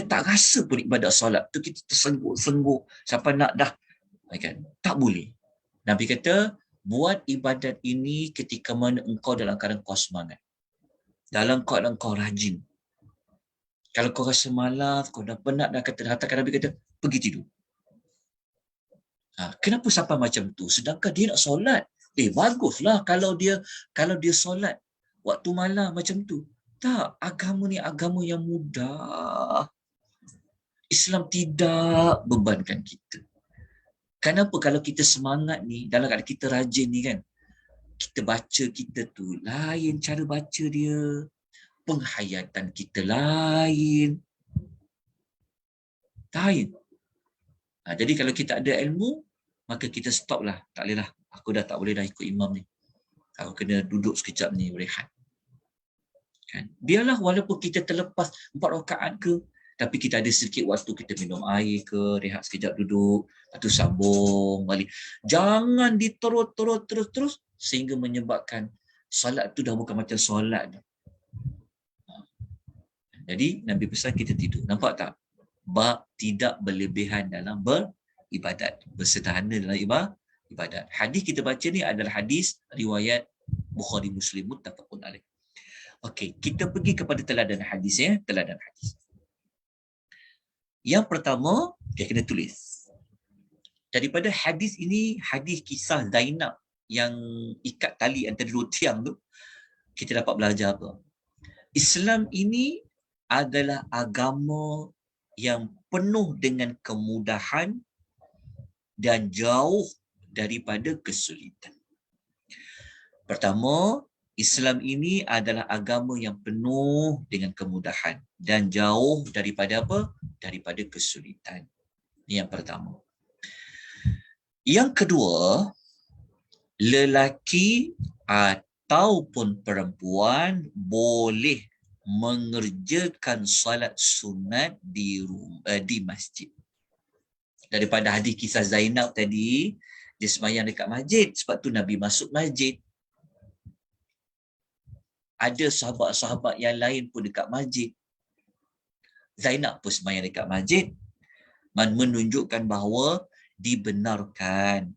tak rasa pun ibadat solat tu, kita tersengguk-sengguk sampai nak dah, kan? Tak boleh. Nabi kata, buat ibadat ini ketika mana engkau dalam keadaan kau semangat, dalam keadaan kau rajin. Kalau kau rasa malas, kau dah penat, dah kata Nabi kata, pergi tidur. Kenapa sampai macam tu? Sedangkan dia nak solat. Baguslah kalau dia solat waktu malam macam tu. Tak, agama ni agama yang mudah. Islam tidak bebankan kita. Kenapa kalau kita semangat ni, dalam keadaan kita rajin ni kan, kita baca kita tu lain cara baca dia. Penghayatan kita lain. Jadi kalau kita ada ilmu, maka kita stop lah. Tak boleh lah. Aku dah tak boleh dah ikut imam ni. Aku kena duduk sekejap ni, berehat. Kan? Biarlah walaupun kita terlepas 4 rakaat ke, tapi kita ada sedikit waktu, kita minum air ke, rehat sekejap duduk, lepas tu sambung balik. Jangan diterus sehingga menyebabkan solat tu dah bukan macam solat. Jadi Nabi pesan kita tidur. Nampak tak? Bab tidak berlebihan dalam beribadat, bersederhana dalam ibadat. Hadis kita baca ni adalah hadis riwayat Bukhari Muslim muttafaqun alaih. Okey, kita pergi kepada teladan hadis ya, teladan hadis. Yang pertama, dia kena tulis. Daripada hadis ini, hadis kisah Zainab yang ikat tali antara 2 tiang tu, kita dapat belajar apa? Islam ini adalah agama yang penuh dengan kemudahan dan jauh daripada kesulitan. Pertama, Islam ini adalah agama yang penuh dengan kemudahan dan jauh daripada apa? Daripada kesulitan. Ini yang pertama. Yang kedua, lelaki ataupun perempuan boleh mengerjakan salat sunat di masjid. Daripada hadis kisah Zainab tadi, dia sembahyang dekat masjid, sebab tu Nabi masuk masjid. Ada sahabat-sahabat yang lain pun dekat masjid. Zainab pun sembahyang dekat masjid, menunjukkan bahawa dibenarkan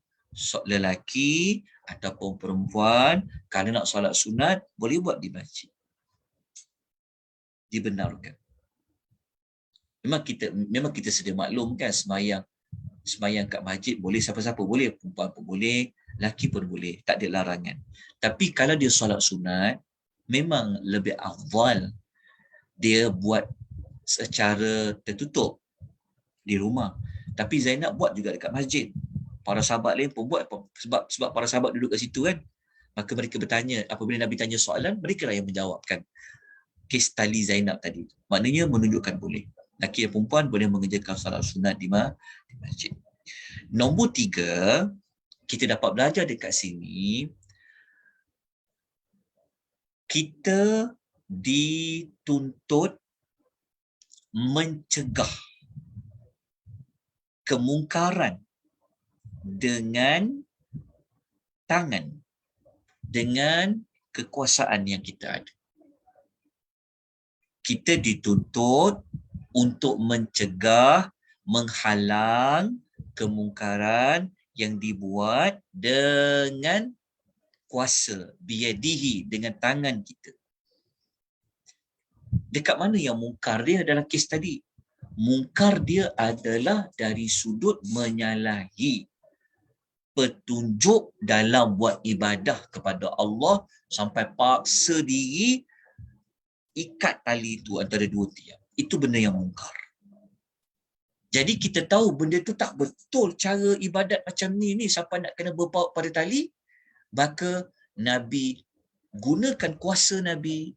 lelaki ataupun perempuan kalau nak solat sunat boleh buat di masjid. Dibenarkan. Memang kita sedia maklum kan, sembahyang kat masjid boleh siapa-siapa boleh, perempuan pun boleh, lelaki pun boleh, tak ada larangan. Tapi kalau dia solat sunat, memang lebih afdal dia buat secara tertutup di rumah. Tapi Zainab buat juga dekat masjid. Para sahabat lain pun buat sebab para sahabat duduk kat situ kan. Maka mereka bertanya, apabila Nabi tanya soalan, mereka lah yang menjawabkan kes tali Zainab tadi. Maknanya menunjukkan boleh. Lelaki dan perempuan boleh mengerjakan salat sunat di masjid. Nombor 3, kita dapat belajar dekat sini, kita dituntut mencegah kemungkaran dengan tangan, dengan kekuasaan yang kita ada. Kita dituntut untuk mencegah, menghalang kemungkaran yang dibuat dengan kuasa, biyadihi, dengan tangan kita. Dekat mana yang mungkar dia dalam kes tadi? Mungkar dia adalah dari sudut menyalahi petunjuk dalam buat ibadah kepada Allah sampai paksa diri ikat tali itu antara dua tiang. Itu benda yang mungkar. Jadi kita tahu benda tu tak betul, cara ibadat macam ni sampai nak kena berpaut pada tali, maka Nabi gunakan kuasa Nabi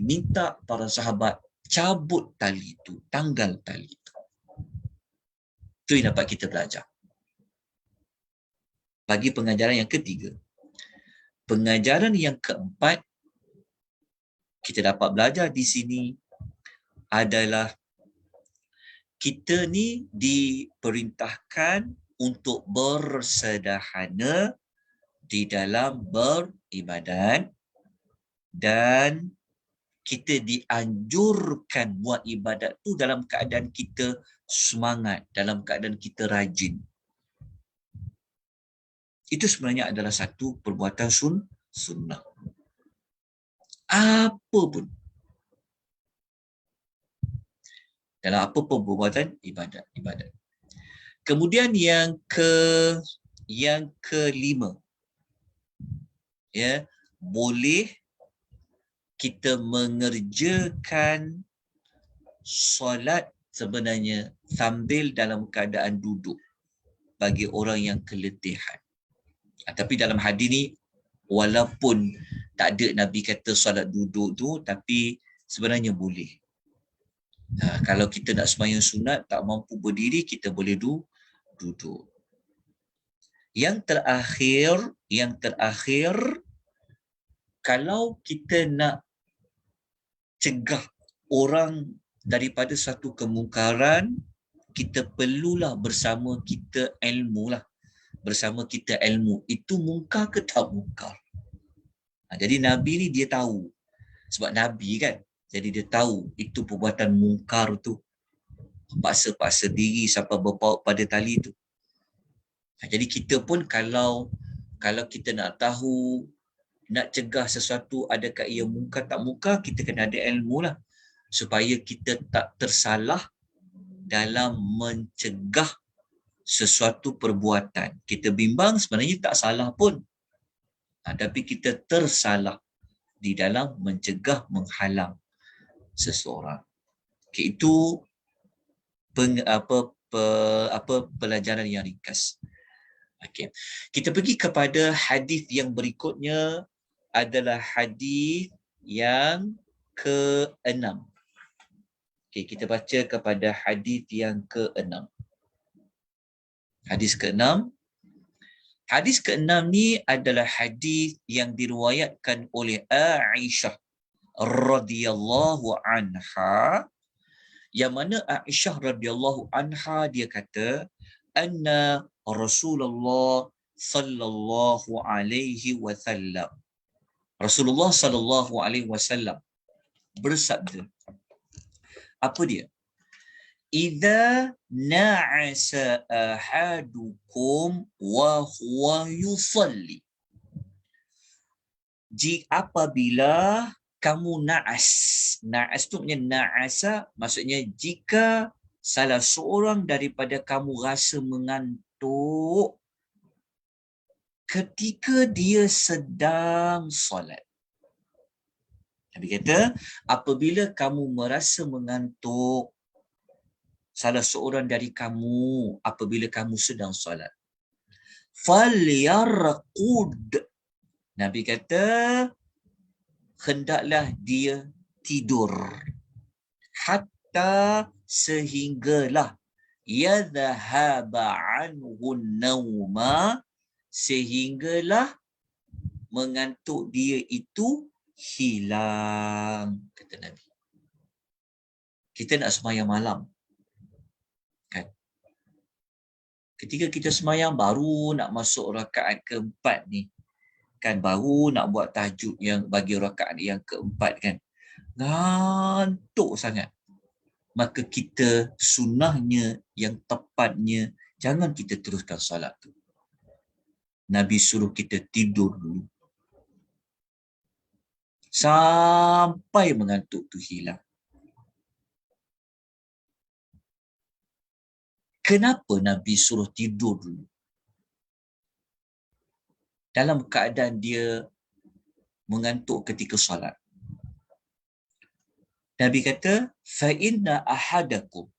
minta para sahabat cabut tali itu, tanggal tali itu. Itu yang dapat kita belajar. Bagi pengajaran yang ketiga. Pengajaran yang keempat, kita dapat belajar di sini adalah kita ni diperintahkan untuk bersederhana di dalam beribadat dan kita dianjurkan buat ibadat tu dalam keadaan kita semangat, dalam keadaan kita rajin. Itu sebenarnya adalah satu perbuatan sunnah. Apa pun. Dalam apa pun perbuatan ibadat. Kemudian yang kelima, ya, boleh kita mengerjakan solat sebenarnya sambil dalam keadaan duduk bagi orang yang keletihan. Tapi dalam hadis ni, walaupun tak ada Nabi kata solat duduk tu, tapi sebenarnya boleh. Kalau kita nak sembahyang sunat, tak mampu berdiri, kita boleh duduk. Yang terakhir, kalau kita nak cegah orang daripada satu kemungkaran, kita perlulah bersama kita ilmu lah. Bersama kita ilmu. Itu mungkar ke tak mungkar? Jadi Nabi ni dia tahu. Sebab Nabi kan. Jadi dia tahu itu perbuatan mungkar tu. Paksa-paksa diri sampai berpaut pada tali tu. Jadi kita pun kalau kita nak tahu, nak cegah sesuatu adakah ia mungkar tak mungkar, kita kena ada ilmu lah. Supaya kita tak tersalah dalam mencegah sesuatu perbuatan. Kita bimbang sebenarnya tak salah pun. Tapi kita tersalah di dalam mencegah, menghalang seseorang. Itu pelajaran yang ringkas. Kita pergi kepada hadis yang berikutnya, adalah hadis yang ke-6. Kita baca kepada hadis yang ke-6. Hadis ke-6. Hadis ke-6 ni adalah hadis yang diriwayatkan oleh Aisyah radhiyallahu anha, yang mana Aisyah radhiyallahu anha dia kata anna Rasulullah sallallahu alaihi wasallam, Rasulullah sallallahu alaihi wasallam bersabda, apa dia? Idza na'asa ahadukum wa huwa yusalli. Apabila kamu naas. Naas tu maksudnya na'asa, maksudnya jika salah seorang daripada kamu rasa mengantuk ketika dia sedang solat. Nabi kata, apabila kamu merasa mengantuk, salah seorang dari kamu apabila kamu sedang solat, falyarqud. Nabi kata, hendaklah dia tidur. Hatta sehinggalah yadhhaba anhu nauma, sehinggalah mengantuk dia itu hilang, kata Nabi. Kita nak sembahyang malam, kan? Ketika kita sembahyang baru nak masuk rakaat keempat ni, kan, baru nak buat tahajud yang bagi rakaat yang keempat, kan, ngantuk sangat, maka kita sunnahnya yang tepatnya jangan kita teruskan solat tu. Nabi suruh kita tidur dulu sampai mengantuk tu hilang. Kenapa Nabi suruh tidur dulu? Dalam keadaan dia mengantuk ketika solat. Nabi kata, fa inna ahadakum.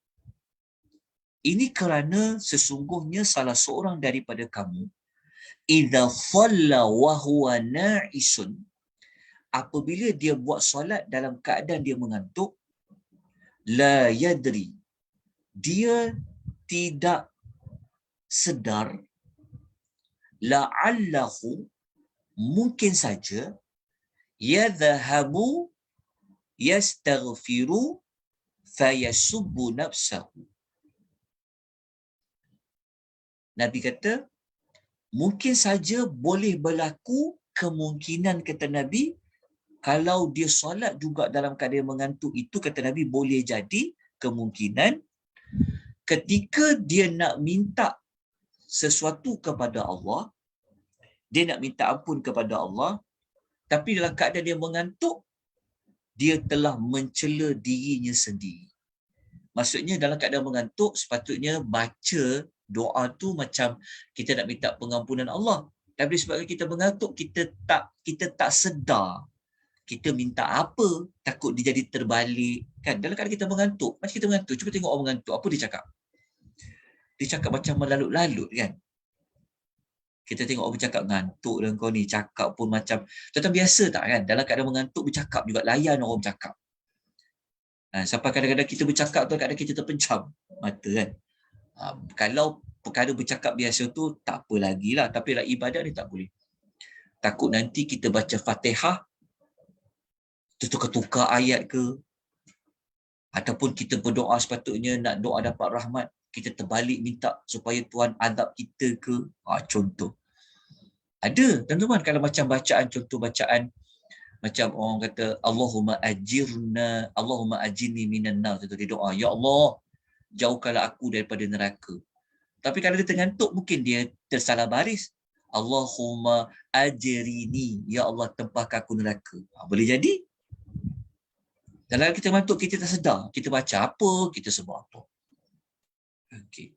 Ini kerana sesungguhnya salah seorang daripada kamu, idza shalla wa huwa na'isun, apabila dia buat solat dalam keadaan dia mengantuk, la yadri, dia tidak sedar, la'allahu, mungkin saja, yadhhabu yastaghfiru fayasubbu nafsahu. Nabi kata, mungkin saja boleh berlaku kemungkinan, kata Nabi, kalau dia solat juga dalam keadaan mengantuk itu, kata Nabi, boleh jadi kemungkinan ketika dia nak minta sesuatu kepada Allah, dia nak minta ampun kepada Allah, tapi dalam keadaan dia mengantuk, dia telah mencela dirinya sendiri. Maksudnya dalam keadaan mengantuk, sepatutnya baca doa tu macam kita nak minta pengampunan Allah. Tapi sebab kita mengantuk, kita tak sedar kita minta apa, takut dia jadi terbalik, kan? Dalam keadaan kita mengantuk, macam kita mengantuk, cuba tengok orang mengantuk, apa dia cakap? Dia cakap macam melalut-lalut, kan? Kita tengok orang bercakap, ngantuk dan kau ni, cakap pun macam, tuan-tuan biasa tak, kan? Dalam keadaan mengantuk bercakap juga, layan orang bercakap. Sampai kadang-kadang kita bercakap tu, kadang-kadang kita terpencam mata, kan? Kalau perkara bercakap biasa tu tak apa lagi lah, tapi dalam ibadat ni tak boleh. Takut nanti kita baca Fatihah tertukar-tukar ayat ke, ataupun kita berdoa sepatutnya nak doa dapat rahmat, kita terbalik minta supaya Tuhan azab kita ke. Contoh ada, teman-teman, kalau macam bacaan, contoh bacaan macam orang kata Allahumma ajirni minan nar, dia doa, ya Allah jauhkanlah aku daripada neraka. Tapi kalau dia terngantuk, mungkin dia tersalah baris, Allahumma ajrini, ya Allah tempahkan aku neraka. Boleh jadi. Kalau kita ngantuk, kita tak sedar, kita baca apa, kita sebut apa. Okey.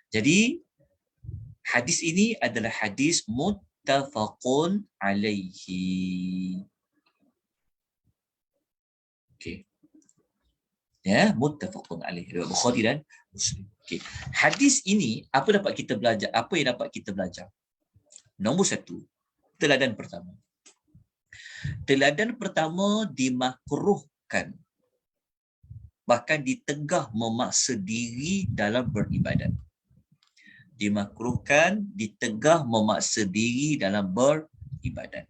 Jadi hadis ini adalah hadis muttafaqun alaihi. Okey. Ya, muttafaqun alaihi. Bukhari dan Muslim. Okey. Hadis ini apa dapat kita belajar? Apa yang dapat kita belajar? Nombor satu, teladan pertama. Teladan pertama, dimakruhkan, bahkan ditegah memaksa diri dalam beribadat. Dimakruhkan, ditegah memaksa diri dalam beribadat.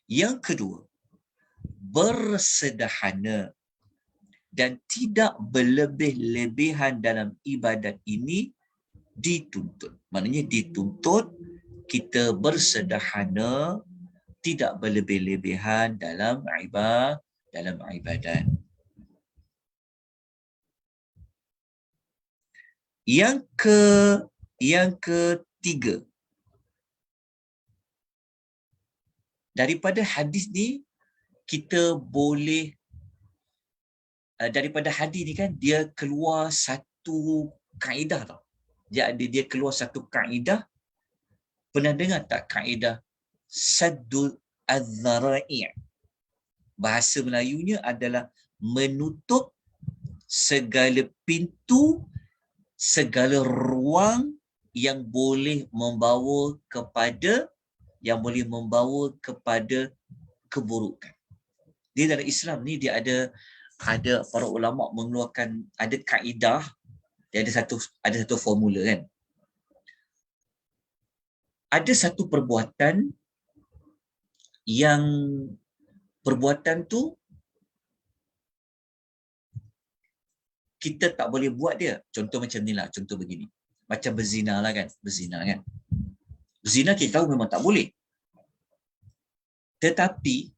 Yang kedua, bersederhana dan tidak berlebih-lebihan dalam ibadat ini dituntut. Maknanya dituntut kita bersederhana, tidak berlebih-lebihan dalam ibadat. Yang ketiga, daripada hadis ni kita boleh daripada hadis ni kan dia keluar satu kaedah tau. Dia keluar satu kaedah. Pernah dengar tak kaedah saddul az-zara'i'? Bahasa Melayunya adalah menutup segala pintu, segala ruang yang boleh membawa kepada keburukan. Dia dalam Islam ni dia ada para ulama mengeluarkan ada kaedah, dia ada satu formula kan. Ada satu perbuatan yang perbuatan tu kita tak boleh buat dia. Contoh macam ni lah, contoh begini. Macam berzina lah kan, berzina kan. Berzina kita tahu memang tak boleh. Tetapi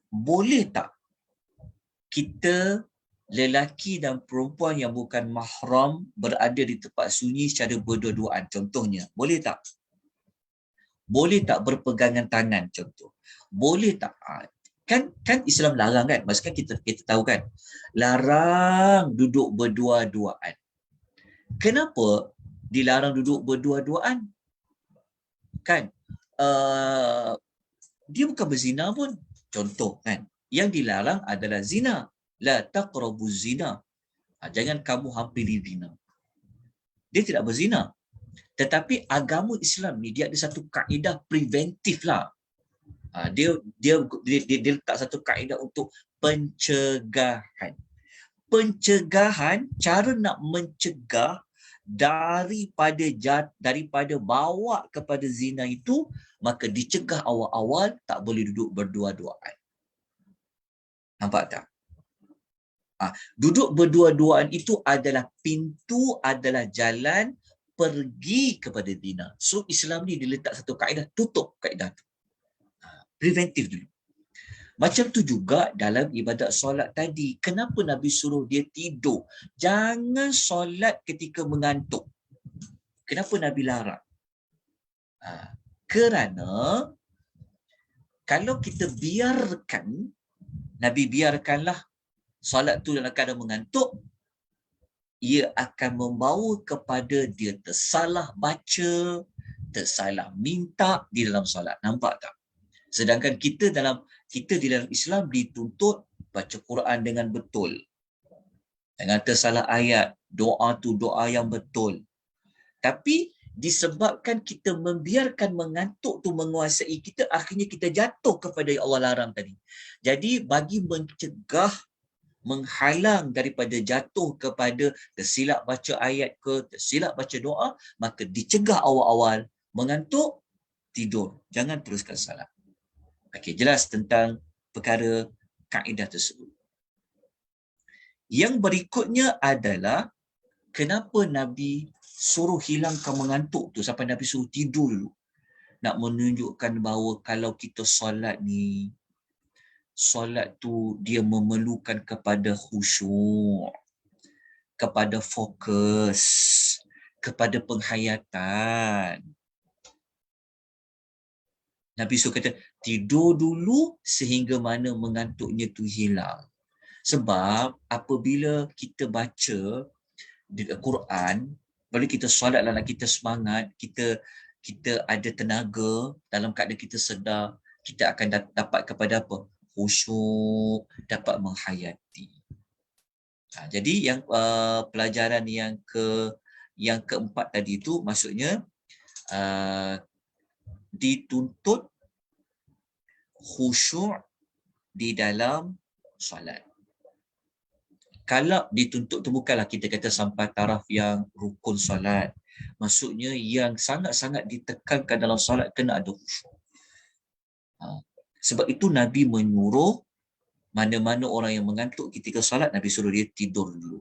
boleh tak kita lelaki dan perempuan yang bukan mahram berada di tempat sunyi secara berdua-duaan? Contohnya, boleh tak? Boleh tak berpegangan tangan contoh? Boleh tak? Kan Islam larang kan? Maksudnya kita tahu kan? Larang duduk berdua-duaan. Kenapa dilarang duduk berdua-duaan? Kan? Dia bukan berzina pun. Contoh kan? Yang dilarang adalah zina. La taqrabuz zina. Jangan kamu hampiri zina. Dia tidak berzina. Tetapi agama Islam ni dia ada satu kaedah preventif lah. Dia letak satu kaedah untuk pencegahan. Pencegahan, cara nak mencegah daripada bawa kepada zina itu, maka dicegah awal-awal tak boleh duduk berdua-duaan. Nampak tak? Duduk berdua-duaan itu adalah pintu, adalah jalan pergi kepada zina. So Islam ni diletak satu kaedah, tutup kaedah tu. Preventif dulu. Macam tu juga dalam ibadat solat tadi. Kenapa Nabi suruh dia tidur? Jangan solat ketika mengantuk. Kenapa Nabi larang? Kerana kalau kita biarkan, Nabi biarkanlah solat tu dalam keadaan mengantuk, ia akan membawa kepada dia tersalah baca, tersalah minta di dalam solat. Nampak tak? Sedangkan kita di dalam Islam dituntut baca Quran dengan betul. Jangan tersalah ayat, doa tu doa yang betul. Tapi disebabkan kita membiarkan mengantuk tu menguasai kita, akhirnya kita jatuh kepada yang Allah larang tadi. Jadi bagi mencegah, menghalang daripada jatuh kepada tersilap baca ayat ke, tersilap baca doa, maka dicegah awal-awal, mengantuk, tidur. Jangan teruskan salat. Okey, jelas tentang perkara kaedah tersebut. Yang berikutnya adalah kenapa Nabi suruh hilangkan mengantuk tu sampai Nabi suruh tidur dulu. Nak menunjukkan bahawa kalau kita solat ni, solat tu dia memerlukan kepada khusyuk, kepada fokus, kepada penghayatan. Nabi suruh kata, tidur dulu sehingga mana mengantuknya tu hilang. Sebab apabila kita baca di Quran, bila kita solat dalam kita semangat, kita ada tenaga, dalam keadaan kita sedar, kita akan dapat kepada apa? Khusyuk, dapat menghayati. Jadi yang pelajaran yang keempat tadi itu maksudnya dituntut khusyuk di dalam solat. Kalau dituntut tu bukanlah kita kata sampai taraf yang rukun solat. Maksudnya yang sangat-sangat ditekankan dalam solat kena ada khusyuk. Sebab itu Nabi menyuruh mana-mana orang yang mengantuk ketika solat, Nabi suruh dia tidur dulu.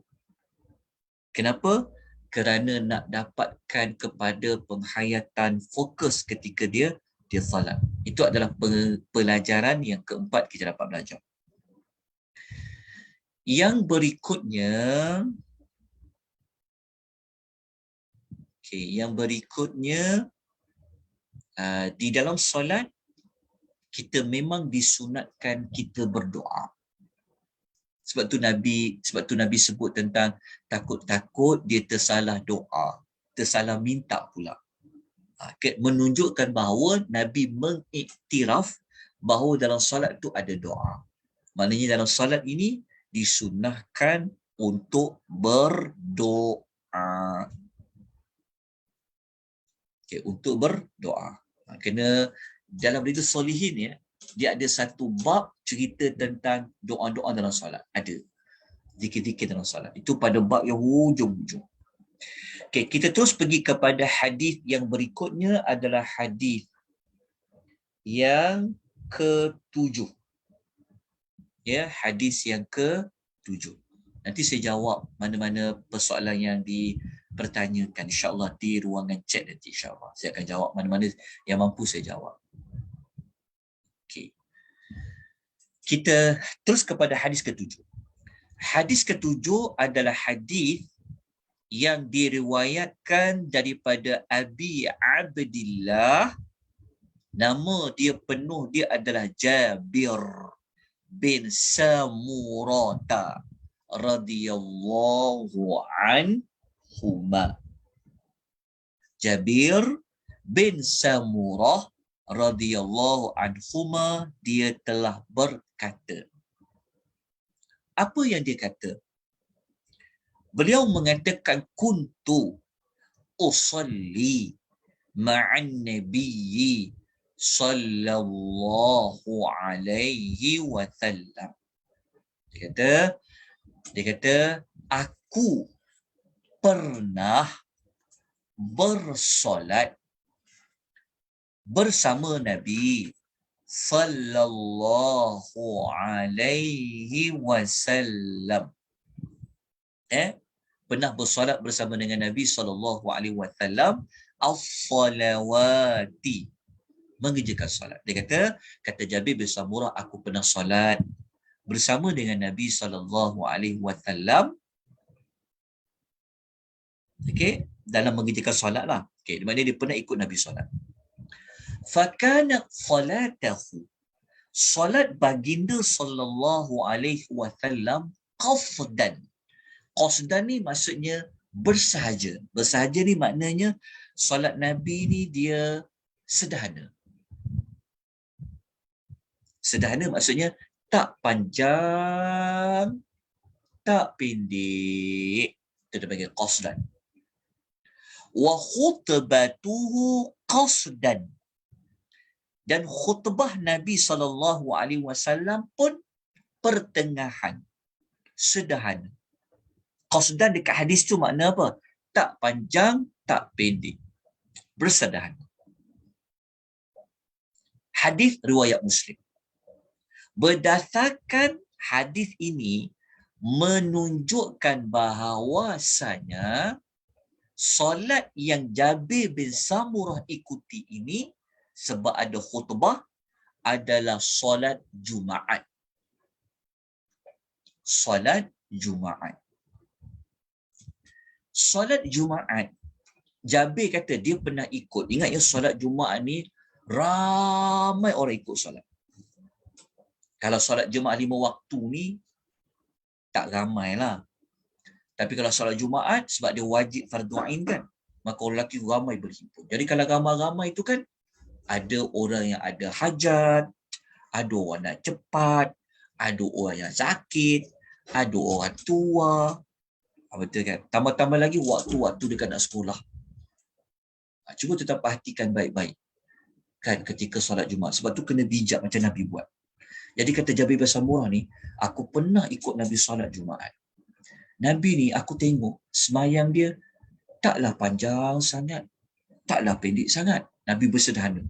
Kenapa? Kerana nak dapatkan kepada penghayatan fokus ketika dia solat. Itu adalah pelajaran yang keempat kita dapat belajar. Yang berikutnya, di dalam solat kita memang disunatkan kita berdoa. Sebab tu Nabi sebut tentang takut-takut dia tersalah doa, tersalah minta pula. Menunjukkan bahawa Nabi mengiktiraf bahawa dalam solat tu ada doa. Maknanya dalam solat ini disunahkan untuk berdoa. Untuk berdoa. Kena dalam Riyadhus Shalihin ya, dia ada satu bab cerita tentang doa-doa dalam solat. Ada zikir-zikir dalam solat. Itu pada bab yang hujung-hujung. Okey, kita terus pergi kepada hadis yang berikutnya adalah hadis yang ke-7. Ya, hadis yang ke-7. Nanti saya jawab mana-mana persoalan yang dipertanyakan insya-Allah di ruangan chat nanti insya-Allah. Saya akan jawab mana-mana yang mampu saya jawab. Okey. Kita terus kepada hadis ke-7. Hadis ke-7 adalah hadis yang diriwayatkan daripada Abi Abdillah, nama dia penuh dia adalah Jabir bin Samurata radhiyallahu anhuma. Jabir bin Samurah radhiyallahu anhuma, dia telah berkata. Apa yang dia kata? Beliau mengatakan kuntu usalli ma'an nabiyyi sallallahu alaihi wasallam. Dia kata aku pernah bersolat bersama Nabi sallallahu alaihi wasallam. Pernah bersolat bersama dengan Nabi sallallahu alaihi wasallam as-salawati, mengerjakan solat. Dia kata Jabir bin Samurah, aku pernah solat bersama dengan Nabi sallallahu alaihi wasallam. Okey, dalam mengerjakan solatlah. Okey, di mana dia pernah ikut Nabi solat. Fakana salatahu, solat baginda sallallahu alaihi wasallam qasdan. Qasdan ni maksudnya bersahaja. Bersahaja ni maknanya solat Nabi ni dia sederhana. Sederhana maksudnya tak panjang, tak pendek. Itu dia panggil qasdan. Wa khutbatuhu qasdan. Dan khutbah Nabi SAW pun pertengahan, sederhana. Qasdan dekat hadis tu makna apa? Tak panjang, tak pendek. Bersederhana. Hadis riwayat Muslim. Berdasarkan hadis ini menunjukkan bahawasanya solat yang Jabir bin Samurah ikuti ini sebab ada khutbah adalah solat Jumaat. Solat Jumaat. Solat Jumaat, Jabir kata dia pernah ikut. Ingat ya, solat Jumaat ni ramai orang ikut solat. Kalau solat Jumaat 5 waktu ni tak ramai lah. Tapi kalau solat Jumaat sebab dia wajib fardu ain kan, maka orang lelaki ramai berhimpun. Jadi kalau ramai-ramai itu kan ada orang yang ada hajat, ada orang nak cepat, ada orang yang sakit, ada orang tua. Betul kan? Tambah-tambah lagi waktu-waktu dekat nak sekolah. Cuba tetap perhatikan baik-baik kan ketika solat Jumaat. Sebab tu kena bijak macam Nabi buat. Jadi kata Jabir bin Samurah ni, aku pernah ikut Nabi solat Jumaat. Nabi ni aku tengok semayang dia taklah panjang sangat, taklah pendek sangat. Nabi bersederhana.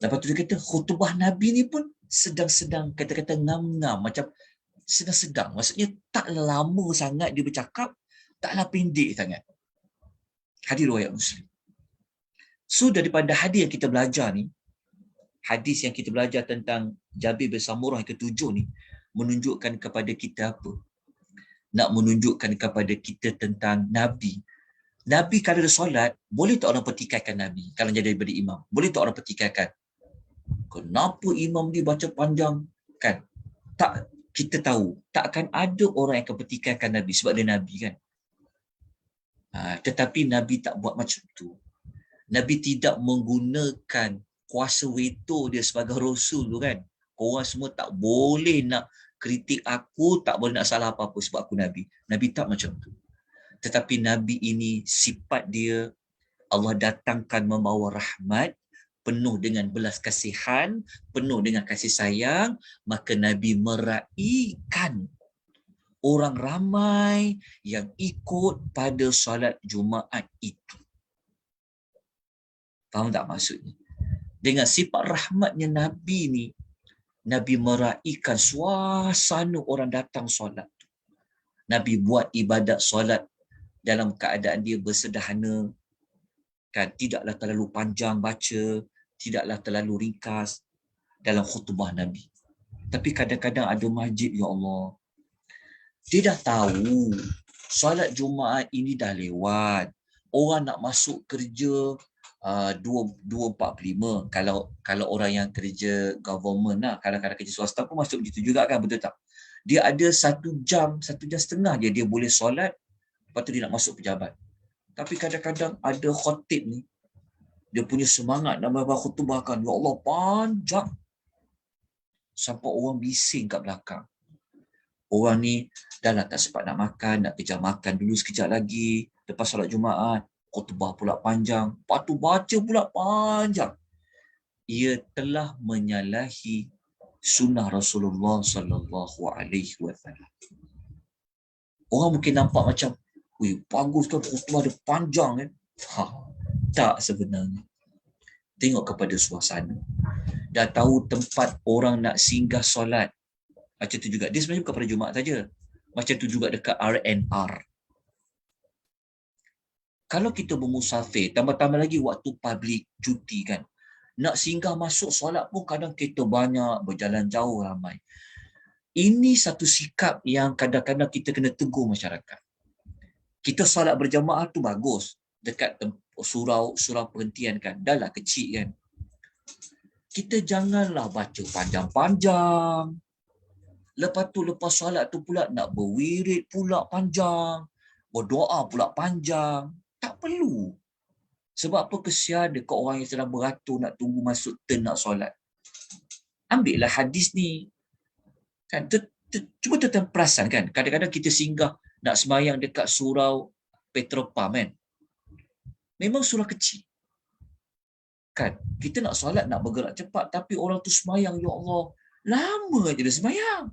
Lepas tu dia kata khutbah Nabi ni pun sedang-sedang, kata-kata ngam-ngam, macam sedang-sedang. Maksudnya taklah lama sangat dia bercakap, taklah pendek sangat. Hadis riwayat Muslim. So daripada hadis yang kita belajar ni, hadis yang kita belajar tentang Jabir bin Samurah yang ketujuh ni, menunjukkan kepada kita apa? Nak menunjukkan kepada kita tentang Nabi. Nabi kalau dia solat, boleh tak orang pertikaikan Nabi? Kalau jadi daripada imam, boleh tak orang pertikaikan? Kenapa imam dia baca panjang? Kan? Tak, kita tahu, tak akan ada orang yang akan pertikaikan Nabi sebab dia Nabi kan. Tetapi Nabi tak buat macam tu. Nabi tidak menggunakan kuasa veto dia sebagai Rasul tu kan. Korang semua tak boleh nak kritik aku, tak boleh nak salah apa-apa sebab aku Nabi. Nabi tak macam tu. Tetapi Nabi ini sifat dia, Allah datangkan membawa rahmat, penuh dengan belas kasihan, penuh dengan kasih sayang, maka Nabi meraihkan orang ramai yang ikut pada solat Jumaat itu. Faham tak maksudnya? Dengan sifat rahmatnya Nabi ni, Nabi meraihkan suasana orang datang solat. Nabi buat ibadat solat dalam keadaan dia bersederhana, kan, tidaklah terlalu panjang baca, tidaklah terlalu ringkas dalam khutbah Nabi. Tapi kadang-kadang ada masjid, ya Allah, dia dah tahu solat Jumaat ini dah lewat, orang nak masuk kerja 2.45. Kalau orang yang kerja government lah, kadang-kadang kerja swasta pun masuk begitu juga kan, betul tak? Dia ada 1 jam, 1.5 jam dia boleh solat, lepas tu dia nak masuk pejabat. Tapi kadang-kadang ada khatib ni, dia punya semangat nak berkhutbahkan, ya Allah, panjang sampai orang bising kat belakang. Orang ni dah lah tak sempat nak makan, nak kejar makan dulu sekejap lagi, lepas solat Jumaat, khutbah pula panjang, lepas tu baca pula panjang. Ia telah menyalahi sunnah Rasulullah sallallahu alaihi wasallam. Orang mungkin nampak macam, wih, bagus kan khutbah dia panjang kan. Tak sebenarnya. Tengok kepada suasana. Dah tahu tempat orang nak singgah solat. Macam tu juga. Dia sebenarnya bukan pada Jumaat saja. Macam tu juga dekat RNR. Kalau kita bermusafir, tambah-tambah lagi waktu public cuti kan, nak singgah masuk solat pun kadang kereta banyak, berjalan jauh ramai. Ini satu sikap yang kadang-kadang kita kena tegur masyarakat. Kita solat berjamaah tu bagus, dekat surau perhentian kan, dah lah kecil kan. Kita janganlah baca panjang-panjang. Lepas tu, lepas solat tu pula nak berwirid pula panjang, berdoa pula panjang. Tak perlu. Sebab apa? Kesian dekat orang yang sedang beratur nak tunggu masuk turn nak solat. Ambillah hadis ni. Kan? Cuba tuan perasan kan, kadang-kadang kita singgah nak sembahyang dekat surau Petropam kan. Memang surau kecil. Kan? Kita nak solat, nak bergerak cepat, tapi orang tu sembahyang, ya Allah, lama je dia sembahyang.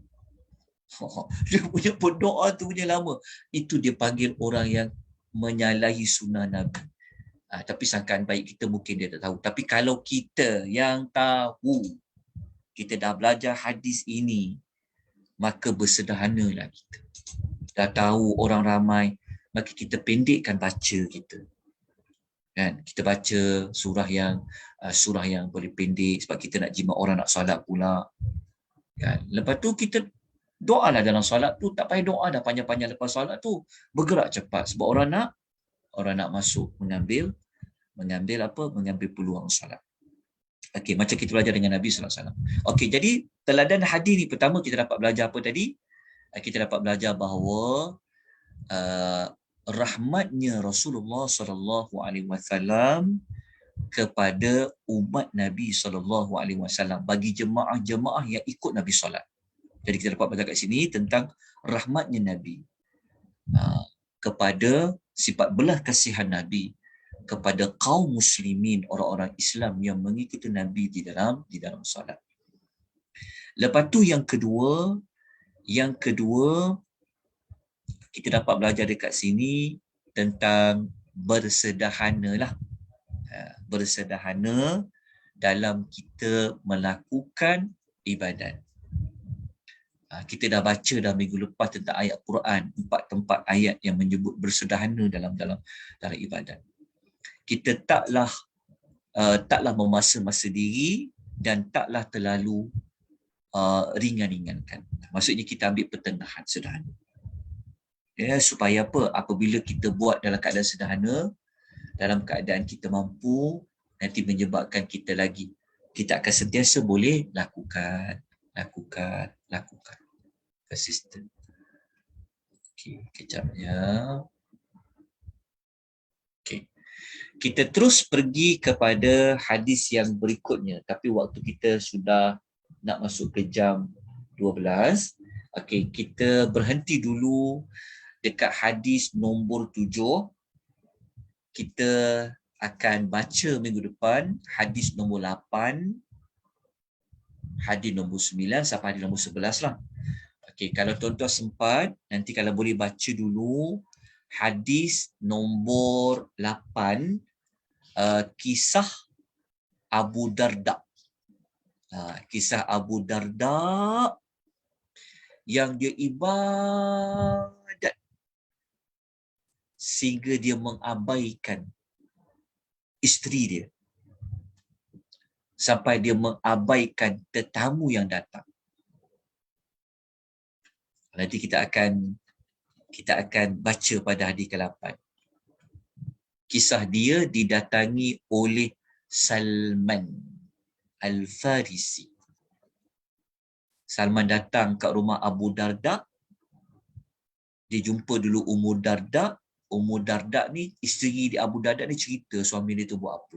Dia punya berdoa tu punya lama. Itu dia panggil orang yang menyalahi sunnah Nabi. Tapi sangkaan baik kita mungkin dia tak tahu. Tapi kalau kita yang tahu, kita dah belajar hadis ini, maka bersederhanalah kita. Dah tahu orang ramai, maka kita pendekkan baca kita. Kan? Kita baca surah yang boleh pendek sebab kita nak jimat orang nak solat pula. Kan? Lepas tu kita doalah dalam solat tu, tak payah doa dah panjang-panjang lepas solat tu, bergerak cepat sebab orang nak masuk mengambil peluang solat. Okey, macam kita belajar dengan Nabi sallallahu alaihi wasallam. Okey, jadi teladan hadis ni pertama kita dapat belajar apa tadi? Kita dapat belajar bahawa rahmatnya Rasulullah sallallahu alaihi wasallam kepada umat Nabi sallallahu alaihi wasallam bagi jemaah-jemaah yang ikut Nabi solat. Jadi kita dapat belajar kat sini tentang rahmatnya Nabi kepada sifat belas kasihan Nabi kepada kaum muslimin, orang-orang Islam yang mengikuti Nabi di dalam solat. Lepas tu yang kedua kita dapat belajar dekat sini tentang bersederhana lah. Bersederhana dalam kita melakukan ibadat. Kita dah baca dah minggu lepas tentang ayat Quran, 4 tempat ayat yang menyebut bersederhana dalam ibadat. Kita taklah memasa-masa diri dan taklah terlalu ringan-ringankan. Maksudnya kita ambil pertengahan sederhana. Ya, supaya apa? Apabila kita buat dalam keadaan sederhana, dalam keadaan kita mampu, nanti menyebabkan kita akan sentiasa boleh lakukan. Persistent. Okey, kejap ya. Okey. Kita terus pergi kepada hadis yang berikutnya, tapi waktu kita sudah nak masuk ke jam 12. Okey, kita berhenti dulu dekat hadis nombor 7. Kita akan baca minggu depan hadis nombor 8, hadis nombor 9 sampai hadis nombor 11 lah. Okey, kalau tuan-tuan sempat, nanti kalau boleh baca dulu hadis nombor 8, kisah Abu Darda. Kisah Abu Darda yang dia ibadat sehingga dia mengabaikan isteri dia. Sampai dia mengabaikan tetamu yang datang. Nanti kita akan baca pada hadis ke-8. Kisah dia didatangi oleh Salman Al-Farisi. Salman datang kat rumah Abu Darda. Dia jumpa dulu Ummu Darda. Ummu Darda ni, isteri di Abu Darda ni cerita suami dia tu buat apa.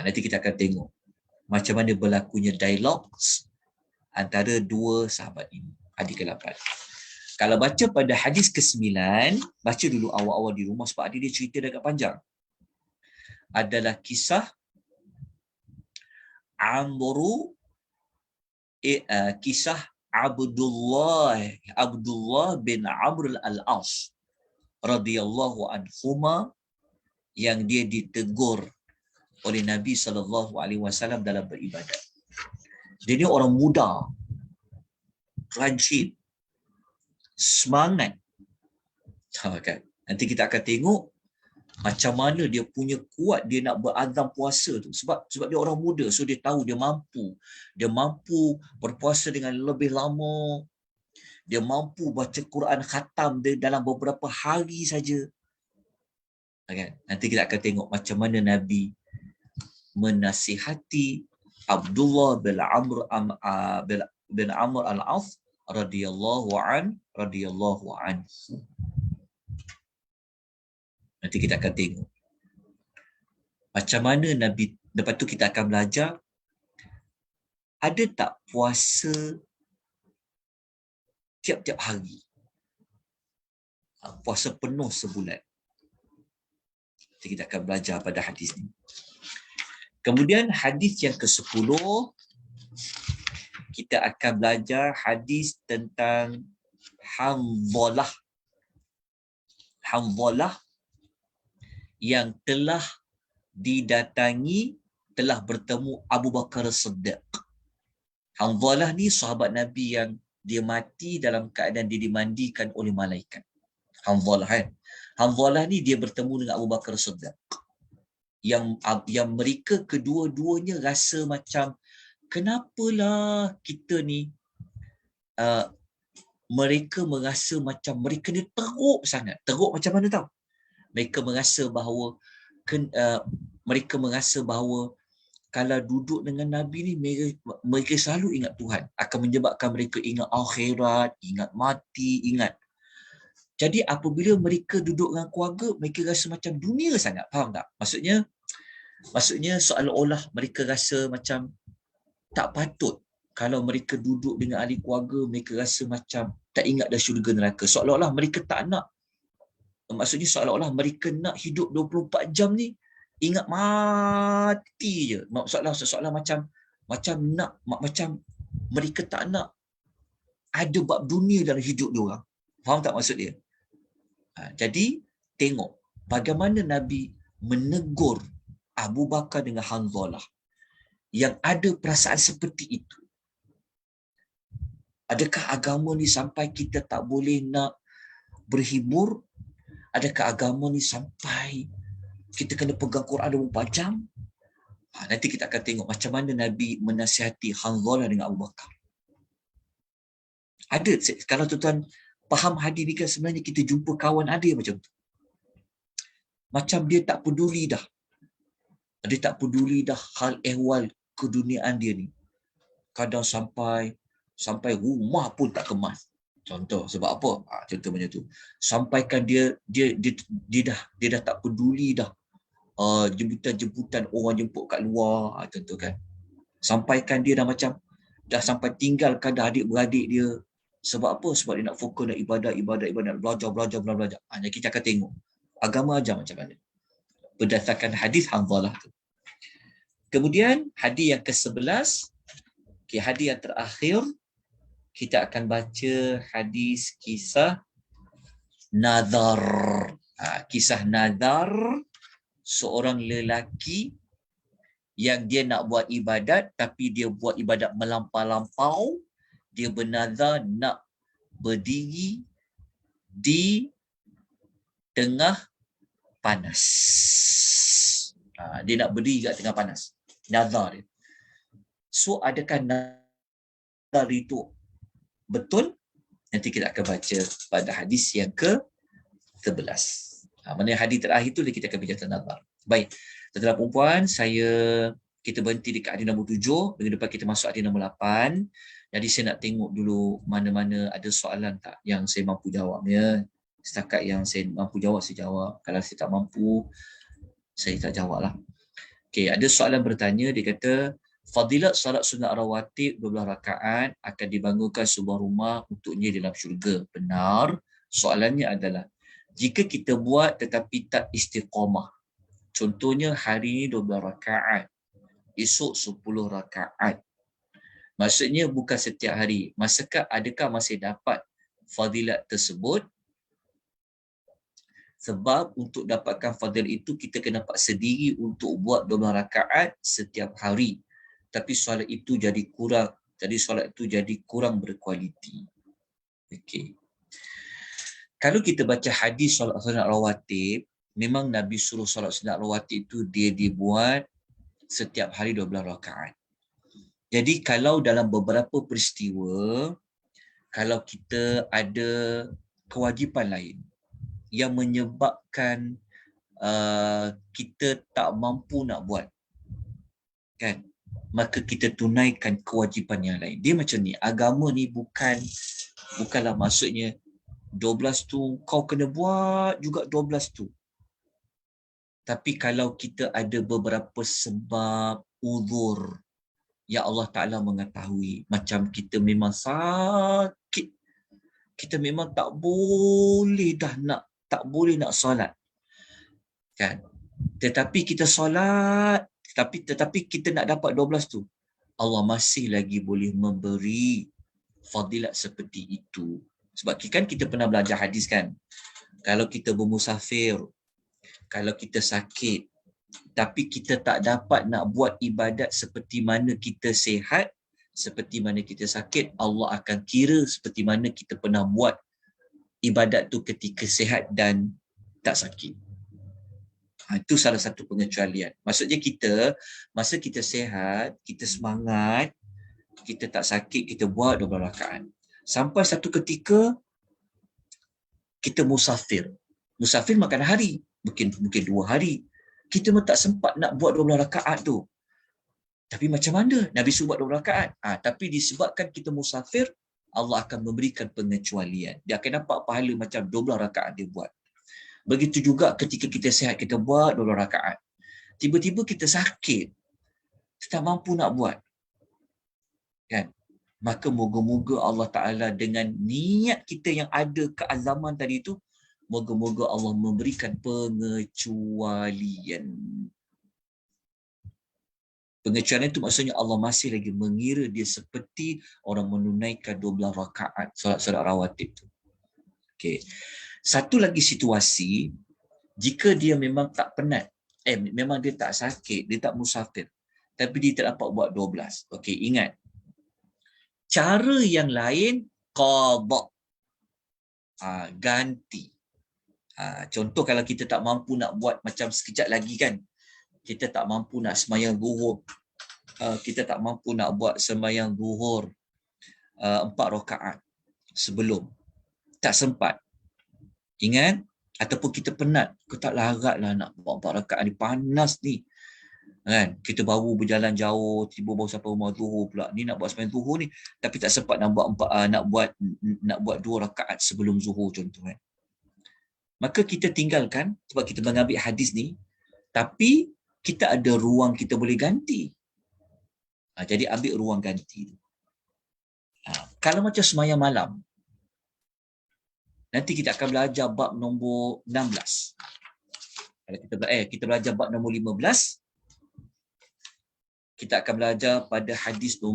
Nanti kita akan tengok macam mana berlakunya dialog antara dua sahabat ini. Hadis ke-8. Kalau baca pada hadis ke-9, baca dulu awal-awal di rumah sebab dia cerita dah agak panjang. Adalah kisah kisah Abdullah bin Amr al-As radhiyallahu anhuma yang dia ditegur oleh Nabi SAW dalam beribadat. Dia ni orang muda, rajin, semangat. Kan? Nanti kita akan tengok macam mana dia punya kuat dia nak berazam puasa tu. Sebab dia orang muda, so dia tahu dia mampu. Dia mampu berpuasa dengan lebih lama. Dia mampu baca Quran khatam dalam beberapa hari saja. Kan? Nanti kita akan tengok macam mana Nabi menasihati Abdullah bin Amr al-As radhiyallahu anhu. Nanti kita akan tengok macam mana Nabi. Lepas tu kita akan belajar, ada tak puasa tiap-tiap hari, puasa penuh sebulan. Nanti kita akan belajar pada hadis ni. Kemudian hadis yang ke-10, kita akan belajar hadis tentang Hanzalah yang telah bertemu Abu Bakar Siddiq. Hanzalah ni sahabat Nabi yang dia mati dalam keadaan dia dimandikan oleh malaikat. Hanzalah ni dia bertemu dengan Abu Bakar Siddiq. Yang mereka kedua-duanya rasa macam, kenapalah kita ni, mereka merasa macam mereka ni teruk sangat. Teruk macam mana tahu? Mereka merasa bahawa kalau duduk dengan Nabi ni, mereka selalu ingat Tuhan. Akan menyebabkan mereka ingat akhirat, ingat mati, ingat. Jadi apabila mereka duduk dengan keluarga, mereka rasa macam dunia sangat. Faham tak? Maksudnya seolah-olah mereka rasa macam tak patut. Kalau mereka duduk dengan ahli keluarga, mereka rasa macam tak ingat dah syurga neraka. Seolah-olah mereka tak nak. Maksudnya seolah-olah mereka nak hidup 24 jam ni, ingat mati je. Seolah-olah macam mereka tak nak ada bab dunia dalam hidup dia orang. Faham tak maksud dia? Jadi tengok bagaimana Nabi menegur Abu Bakar dengan Hanzalah. yang ada perasaan seperti itu? Adakah agama ni sampai kita tak boleh nak berhibur? Adakah agama ni sampai kita kena pegang Quran 24 jam? Nanti kita akan tengok macam mana Nabi menasihati Hanzalah dengan Abu Bakar. Ada, kalau tuan-tuan faham hadis ni kan, sebenarnya kita jumpa kawan ada yang macam tu. Macam dia tak peduli dah. Dia tak peduli dah hal ehwal keduniaan dia ni. Kadang sampai rumah pun tak kemas. Contoh, sebab apa? Contoh macam tu. Sampaikan dia dah tak peduli dah. Jemputan-jemputan orang jemput kat luar, contoh kan. Sampaikan dia dah macam dah sampai tinggalkan dah adik-beradik dia. Sebab apa? Sebab dia nak fokus nak ibadat, belajar. Jadi kita akan tengok agama ajar macam mana. Berdasarkan hadis Hanzalah tu. Kemudian hadis yang ke-11, hadis yang terakhir, kita akan baca hadis kisah Nadhar. Kisah Nadhar, seorang lelaki yang dia nak buat ibadat tapi dia buat ibadat melampau-lampau. Dia bernazar nak berdiri di tengah panas. Dia nak berdiri kat tengah panas. Nazar dia. So adakah nazar itu betul? Nanti kita akan baca pada hadis yang ke-11. Mana hadis terakhir itu kita akan bincang tentang nazar. Baik. Tuan-tuan perempuan, kita berhenti dekat hadis nombor 7. Minggu depan kita masuk hadis nombor 8. Jadi saya nak tengok dulu mana-mana ada soalan tak yang saya mampu jawab ya. Setakat yang saya mampu jawab, saya jawab. Kalau saya tak mampu, saya tak jawab lah. Okey, ada soalan bertanya, dia kata, fadilat salat sunat rawatib 12 rakaat akan dibangunkan sebuah rumah untuknya dalam syurga. Benar. Soalannya adalah, jika kita buat tetapi tak istiqamah, contohnya hari ini 12 rakaat, esok 10 rakaat, maksudnya bukan setiap hari, adakah masih dapat fadilat tersebut? Sebab untuk dapatkan fadilat itu, kita kena paksa diri untuk buat 12 rakaat setiap hari. Tapi solat itu jadi kurang berkualiti. Okey. Kalau kita baca hadis solat sunat rawatib, memang Nabi suruh solat sunat rawatib itu dia dibuat setiap hari 12 rakaat. Jadi kalau dalam beberapa peristiwa, kalau kita ada kewajipan lain yang menyebabkan kita tak mampu nak buat, kan, maka kita tunaikan kewajipan yang lain. Dia macam ni, agama ni bukanlah maksudnya 12 tu kau kena buat juga 12 tu. Tapi kalau kita ada beberapa sebab uzur yang Allah Ta'ala mengetahui, macam kita memang sakit, kita memang tak boleh nak solat, kan? Tetapi kita solat, tetapi kita nak dapat 12 tu, Allah masih lagi boleh memberi fadilat seperti itu. Sebab kan kita pernah belajar hadis kan, kalau kita bermusafir, kalau kita sakit, tapi kita tak dapat nak buat ibadat seperti mana kita sihat, seperti mana kita sakit, Allah akan kira seperti mana kita pernah buat ibadat tu ketika sihat dan tak sakit. Itu salah satu pengecualian. Maksudnya kita, masa kita sihat, kita semangat, kita tak sakit, kita buat 12 rakaat. Sampai satu ketika, kita musafir. Musafir makan hari, mungkin 2 hari. Kita memang tak sempat nak buat 12 rakaat tu. Tapi macam mana? Nabi suruh buat 12 rakaat. Tapi disebabkan kita musafir, Allah akan memberikan pengecualian. Dia akan dapat pahala macam 12 rakaat dia buat. Begitu juga ketika kita sihat, kita buat 12 rakaat. Tiba-tiba kita sakit, kita tak mampu nak buat, kan? Maka moga-moga Allah Ta'ala dengan niat kita yang ada keazaman tadi tu, moga-moga Allah memberikan pengecualian. Pengecualian itu maksudnya Allah masih lagi mengira dia seperti orang menunaikan 12 rakaat solat-solat rawatib itu. Okey. Satu lagi situasi, jika dia memang tak penat, memang dia tak sakit, dia tak musafir, tapi dia tak dapat buat 12. Okey, ingat. Cara yang lain qada. Ganti. Contoh kalau kita tak mampu nak buat macam sekejap lagi kan. Kita tak mampu nak sembahyang zuhur. Kita tak mampu nak buat sembahyang zuhur 4 rakaat sebelum. Tak sempat. Ingat, ataupun kita penat, kita tak larat lah nak buat 4 rakaat ni, panas ni. Kan? Kita baru berjalan jauh, tiba baru sampai rumah zuhur pula. Ni nak buat sembahyang zuhur ni, tapi tak sempat nak buat 2 rakaat sebelum zuhur contoh kan. Maka kita tinggalkan sebab kita mengambil hadis ni, tapi kita ada ruang kita boleh ganti. Jadi ambil ruang ganti. Kalau macam sembahyang malam, nanti kita akan belajar bab nombor 16. Kalau kita belajar bab nombor 15, kita akan belajar pada hadis 1,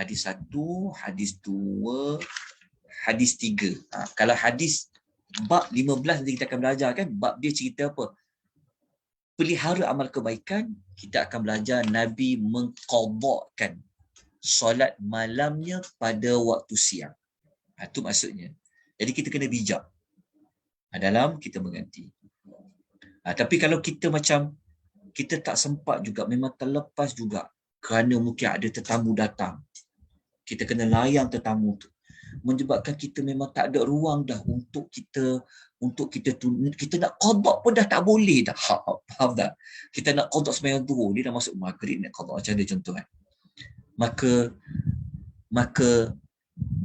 hadis 2, hadis 3. Kalau hadis bab 15 nanti kita akan belajar kan, bab dia cerita apa? Pelihara amal kebaikan, kita akan belajar Nabi mengqadhakan solat malamnya pada waktu siang. Itu maksudnya. Jadi kita kena bijak dalam kita mengganti. Tapi kalau kita macam kita tak sempat juga, memang terlepas juga kerana mungkin ada tetamu datang, kita kena layan tetamu tu, menyebabkan kita memang tak ada ruang dah untuk kita nak qada pun dah tak boleh dah. Faham tak? Kita nak qada sembahyang zuhur, dia dah masuk maghrib nak qada macam mana contoh kan. Maka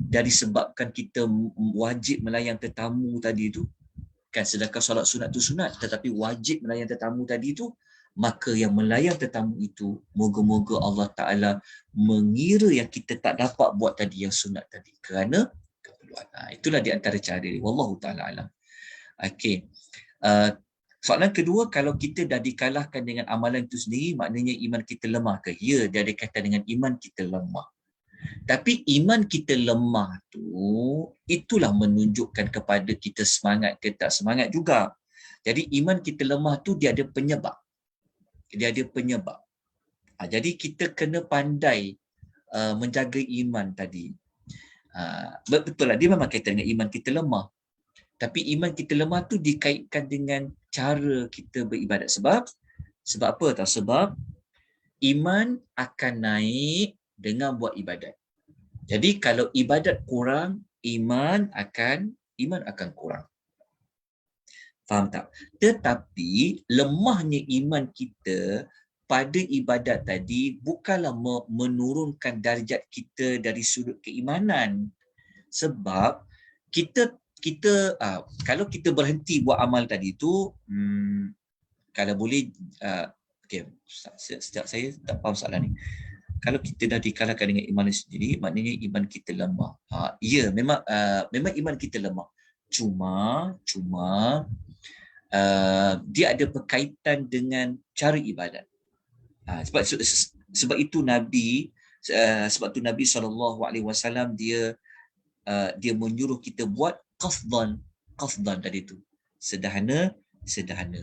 dari sebabkan kita wajib melayan tetamu tadi tu kan, sedangkan solat sunat tu sunat tetapi wajib melayan tetamu tadi tu, maka yang melayan tetamu itu moga-moga Allah Ta'ala mengira yang kita tak dapat buat tadi yang sunat tadi kerana keperluan. Itulah di antara cara dia. Wallahu ta'ala alam. Okey. Soalan kedua, kalau kita dah dikalahkan dengan amalan itu sendiri, maknanya iman kita lemah ke? Ya, dia ada kaitan dengan iman kita lemah. Tapi iman kita lemah tu, itulah menunjukkan kepada kita semangat ke tak semangat juga. Jadi iman kita lemah tu dia ada penyebab. Jadi kita kena pandai menjaga iman tadi. Betul lah, dia memang kaitan dengan iman kita lemah. Tapi iman kita lemah tu dikaitkan dengan cara kita beribadat. Sebab apa tahu? Sebab iman akan naik dengan buat ibadat. Jadi kalau ibadat kurang, iman akan kurang. Faham tak? Tetapi lemahnya iman kita pada ibadat tadi bukanlah menurunkan darjat kita dari sudut keimanan. Sebab kita kalau kita berhenti buat amal tadi tu, kalau boleh, sejak saya tak faham soalan ni. Kalau kita dah dikalahkan dengan iman sendiri, maknanya iman kita lemah. Ya, memang iman kita lemah. Cuma dia ada berkaitan dengan cara ibadat. Sebab itu Nabi SAW dia menyuruh kita buat qasdan tadi tu. Sederhana.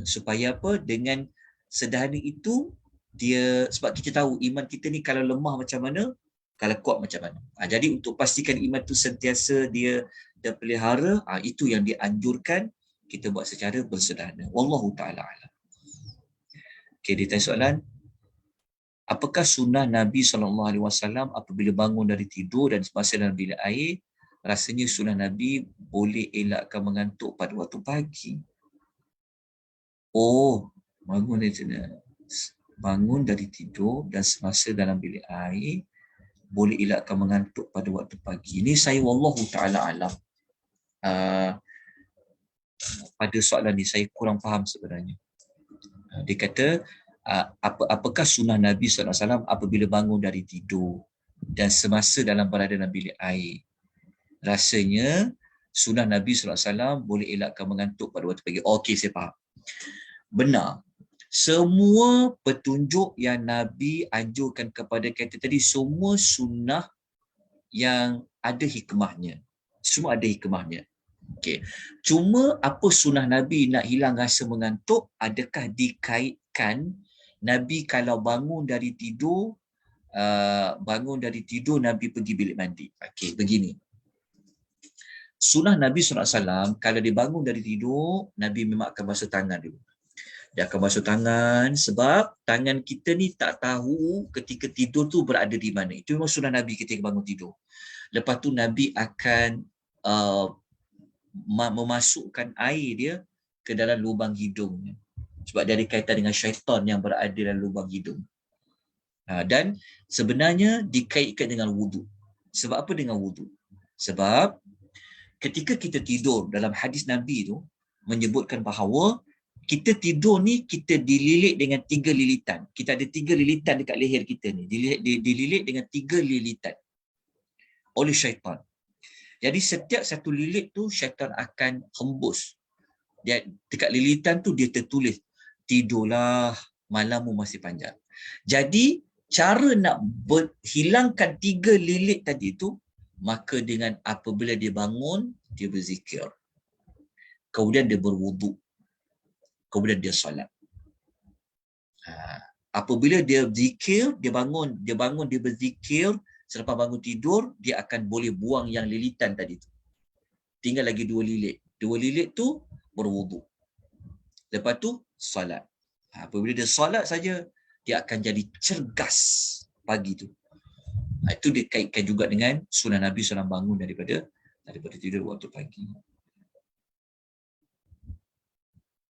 Supaya apa? Dengan sederhana itu dia, sebab kita tahu iman kita ni kalau lemah macam mana, kalau kuat macam mana. Jadi untuk pastikan iman tu sentiasa dia pelihara, itu yang dianjurkan kita buat secara bersederhana. Wallahu ta'ala alam. Okey, dia tanya soalan, apakah sunnah Nabi SAW apabila bangun dari tidur dan semasa dalam bilik air? Rasanya sunnah Nabi boleh elakkan mengantuk pada waktu pagi. Bangun dari tidur dan semasa dalam bilik air boleh elakkan mengantuk pada waktu pagi. Ini saya wallahu ta'ala alam. Pada soalan ni saya kurang faham sebenarnya. Dia kata, apakah sunnah Nabi SAW apabila bangun dari tidur dan semasa berada dalam bilik air? Rasanya sunnah Nabi SAW boleh elakkan mengantuk pada waktu pagi. Okey, saya faham. Benar. Semua petunjuk yang Nabi anjurkan kepada kita tadi, semua sunnah yang ada hikmahnya. Semua ada hikmahnya. Okey. Cuma apa sunnah Nabi nak hilang rasa mengantuk, adakah dikaitkan Nabi kalau bangun dari tidur, Nabi pergi bilik mandi. Okey, begini. Sunnah Nabi SAW, kalau dia bangun dari tidur, Nabi memang akan basuh tangan dulu. Dia akan basuh tangan sebab tangan kita ni tak tahu ketika tidur tu berada di mana. Itu memang sunnah Nabi ketika bangun tidur. Lepas tu Nabi akan memasukkan air dia ke dalam lubang hidungnya. Sebab dia ada kaitan dengan syaitan yang berada dalam lubang hidung. Dan sebenarnya dikaitkan dengan wudu. Sebab apa dengan wudu? Sebab ketika kita tidur, dalam hadis Nabi tu menyebutkan bahawa kita tidur ni, kita dililit dengan 3 lilitan. Kita ada 3 lilitan dekat leher kita ni. Dililit dengan 3 lilitan oleh syaitan. Jadi setiap satu lilit tu syaitan akan hembus. Dia dekat lilitan tu dia tertulis, tidurlah, malammu masih panjang. Jadi cara nak hilangkan 3 lilit tadi tu, maka dengan apabila dia bangun, dia berzikir. Kemudian dia berwuduk. Kemudian dia solat. Apabila dia zikir, dia bangun, dia berzikir, selepas bangun tidur, dia akan boleh buang yang lilitan tadi tu. Tinggal lagi 2 lilit. 2 lilit tu berwuduk. Lepas tu solat. Apabila dia solat saja, dia akan jadi cergas pagi tu. Itu dikaitkan juga dengan sunnah Nabi SAW bangun daripada tidur waktu pagi.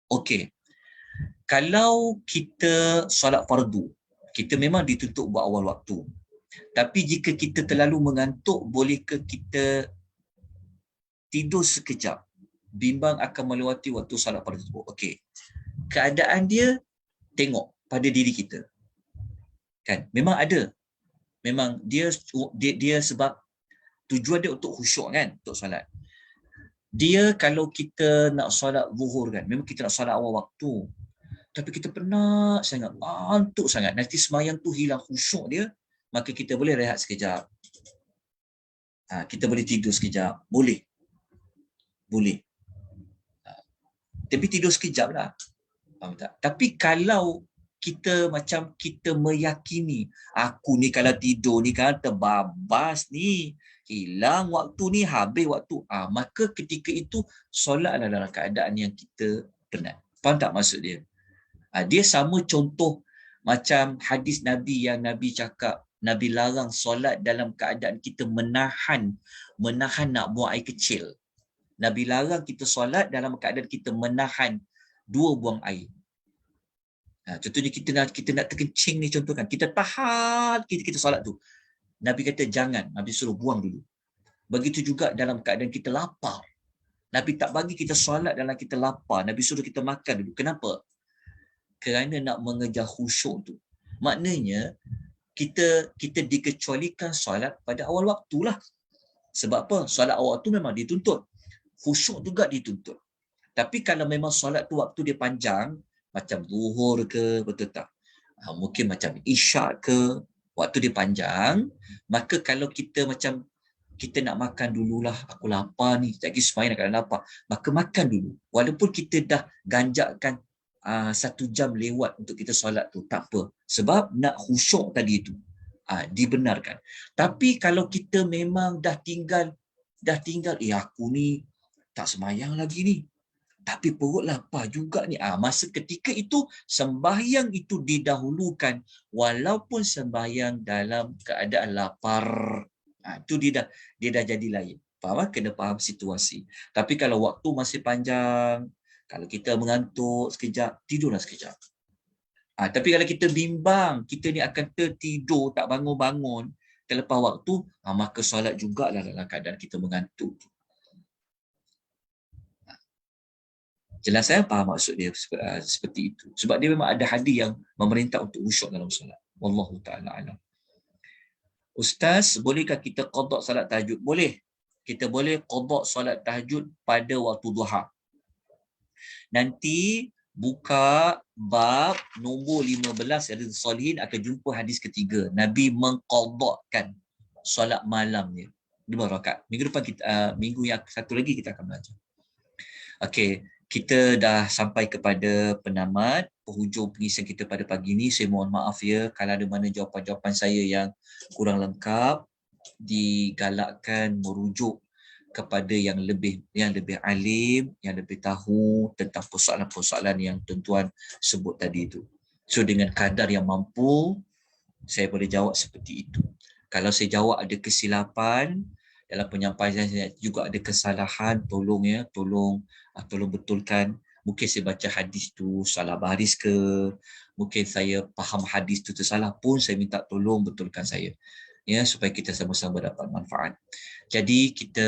Okey. Kalau kita solat fardu, kita memang dituntut buat awal waktu. Tapi jika kita terlalu mengantuk, bolehkah kita tidur sekejap? Bimbang akan melewati waktu solat fardu tersebut. Okey. Keadaan dia tengok pada diri kita. Kan? Memang ada. Memang dia sebab tujuan dia untuk khusyuk kan, untuk solat. Dia kalau kita nak solat zuhur kan, memang kita nak solat awal waktu. Tapi kita penat sangat, ngantuk sangat. Nanti semayang tu hilang khusyuk dia, maka kita boleh rehat sekejap. Kita boleh tidur sekejap. Boleh. Tapi tidur sekejap lah. Faham tak? Tapi kalau kita macam kita meyakini, aku ni kalau tidur ni kan terbabas ni, hilang waktu ni, habis waktu. Maka ketika itu solatlah dalam keadaan yang kita penat. Faham tak maksud dia? Dia sama contoh macam hadis Nabi yang Nabi cakap, Nabi larang solat dalam keadaan kita menahan nak buang air kecil. Nabi larang kita solat dalam keadaan kita menahan 2 buang air. Contohnya kita nak terkencing ni, contoh kan, kita tahan kita solat tu. Nabi kata jangan, Nabi suruh buang dulu. Begitu juga dalam keadaan kita lapar. Nabi tak bagi kita solat dalam kita lapar, Nabi suruh kita makan dulu. Kenapa? Kerana nak mengejar khusyuk tu. Maknanya kita dikecualikan solat pada awal waktulah. Sebab apa? Solat awal waktu memang dituntut. Khusyuk juga dituntut. Tapi kalau memang solat tu waktu dia panjang, macam zuhur ke, betul tak? Mungkin macam isyak ke, waktu dia panjang, maka kalau kita macam kita nak makan dululah, aku lapar ni, sekejap lagi semayang nak kena lapar, maka makan dulu. Walaupun kita dah ganjakkan 1 jam lewat untuk kita solat tu, tak apa. Sebab nak khusyuk tadi tu dibenarkan. Tapi kalau kita memang dah tinggal, aku ni tak semayang lagi ni, tapi perut lapar juga ni. Masa ketika itu, sembahyang itu didahulukan walaupun sembahyang dalam keadaan lapar. Itu dia dah jadi lain. Faham? Kena faham situasi. Tapi kalau waktu masih panjang, kalau kita mengantuk sekejap, tidurlah sekejap. Tapi kalau kita bimbang, kita ni akan tertidur, tak bangun-bangun terlepas waktu, maka solat jugalah dalam keadaan kita mengantuk. Jelas saya faham maksud dia seperti itu. Sebab dia memang ada hadis yang memerintah untuk khusyuk dalam solat. Wallahu ta'ala alam. Ustaz, bolehkah kita qada solat tahajud? Boleh. Kita boleh qada solat tahajud pada waktu duha. Nanti buka bab nombor 15 Riyadhus Shalihin akan jumpa hadis ketiga. Nabi mengqadakan solat malamnya 2 rakaat. Minggu depan kita minggu yang satu lagi kita akan belajar. Okey, Kita dah sampai kepada penamat, penghujung pengisian kita pada pagi ini. Saya mohon maaf ya kalau ada mana jawapan-jawapan saya yang kurang lengkap. Digalakkan merujuk kepada yang lebih alim, yang lebih tahu tentang persoalan-persoalan yang tuan-tuan sebut tadi itu. So dengan kadar yang mampu, saya boleh jawab seperti itu. Kalau saya jawab ada kesilapan dalam penyampaian saya, juga ada kesalahan, tolong betulkan. Mungkin saya baca hadis tu salah baris ke, mungkin saya faham hadis tu tersalah pun, saya minta tolong betulkan saya. Ya, supaya kita sama-sama dapat manfaat. Jadi kita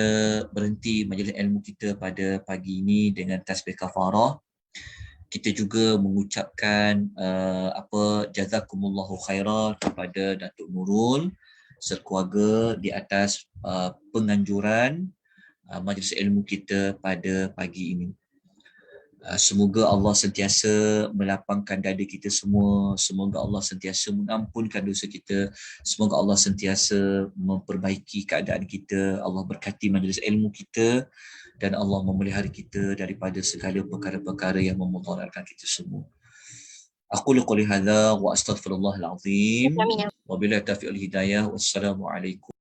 berhenti majlis ilmu kita pada pagi ini dengan tasbih kafarah. Kita juga mengucapkan jazakumullahu khairan kepada Datuk Nurul sekeluarga di atas penganjuran majlis ilmu kita pada pagi ini. Semoga Allah sentiasa melapangkan dada kita semua. Semoga Allah sentiasa mengampunkan dosa kita. Semoga Allah sentiasa memperbaiki keadaan kita. Allah berkati majlis ilmu kita dan Allah memelihara kita daripada segala perkara-perkara yang memudaratkan kita semua. Aqulu qouli hadza wa astaghfirullahal azim. Wabillahi taufiq wal hidayah. Wassalamualaikum.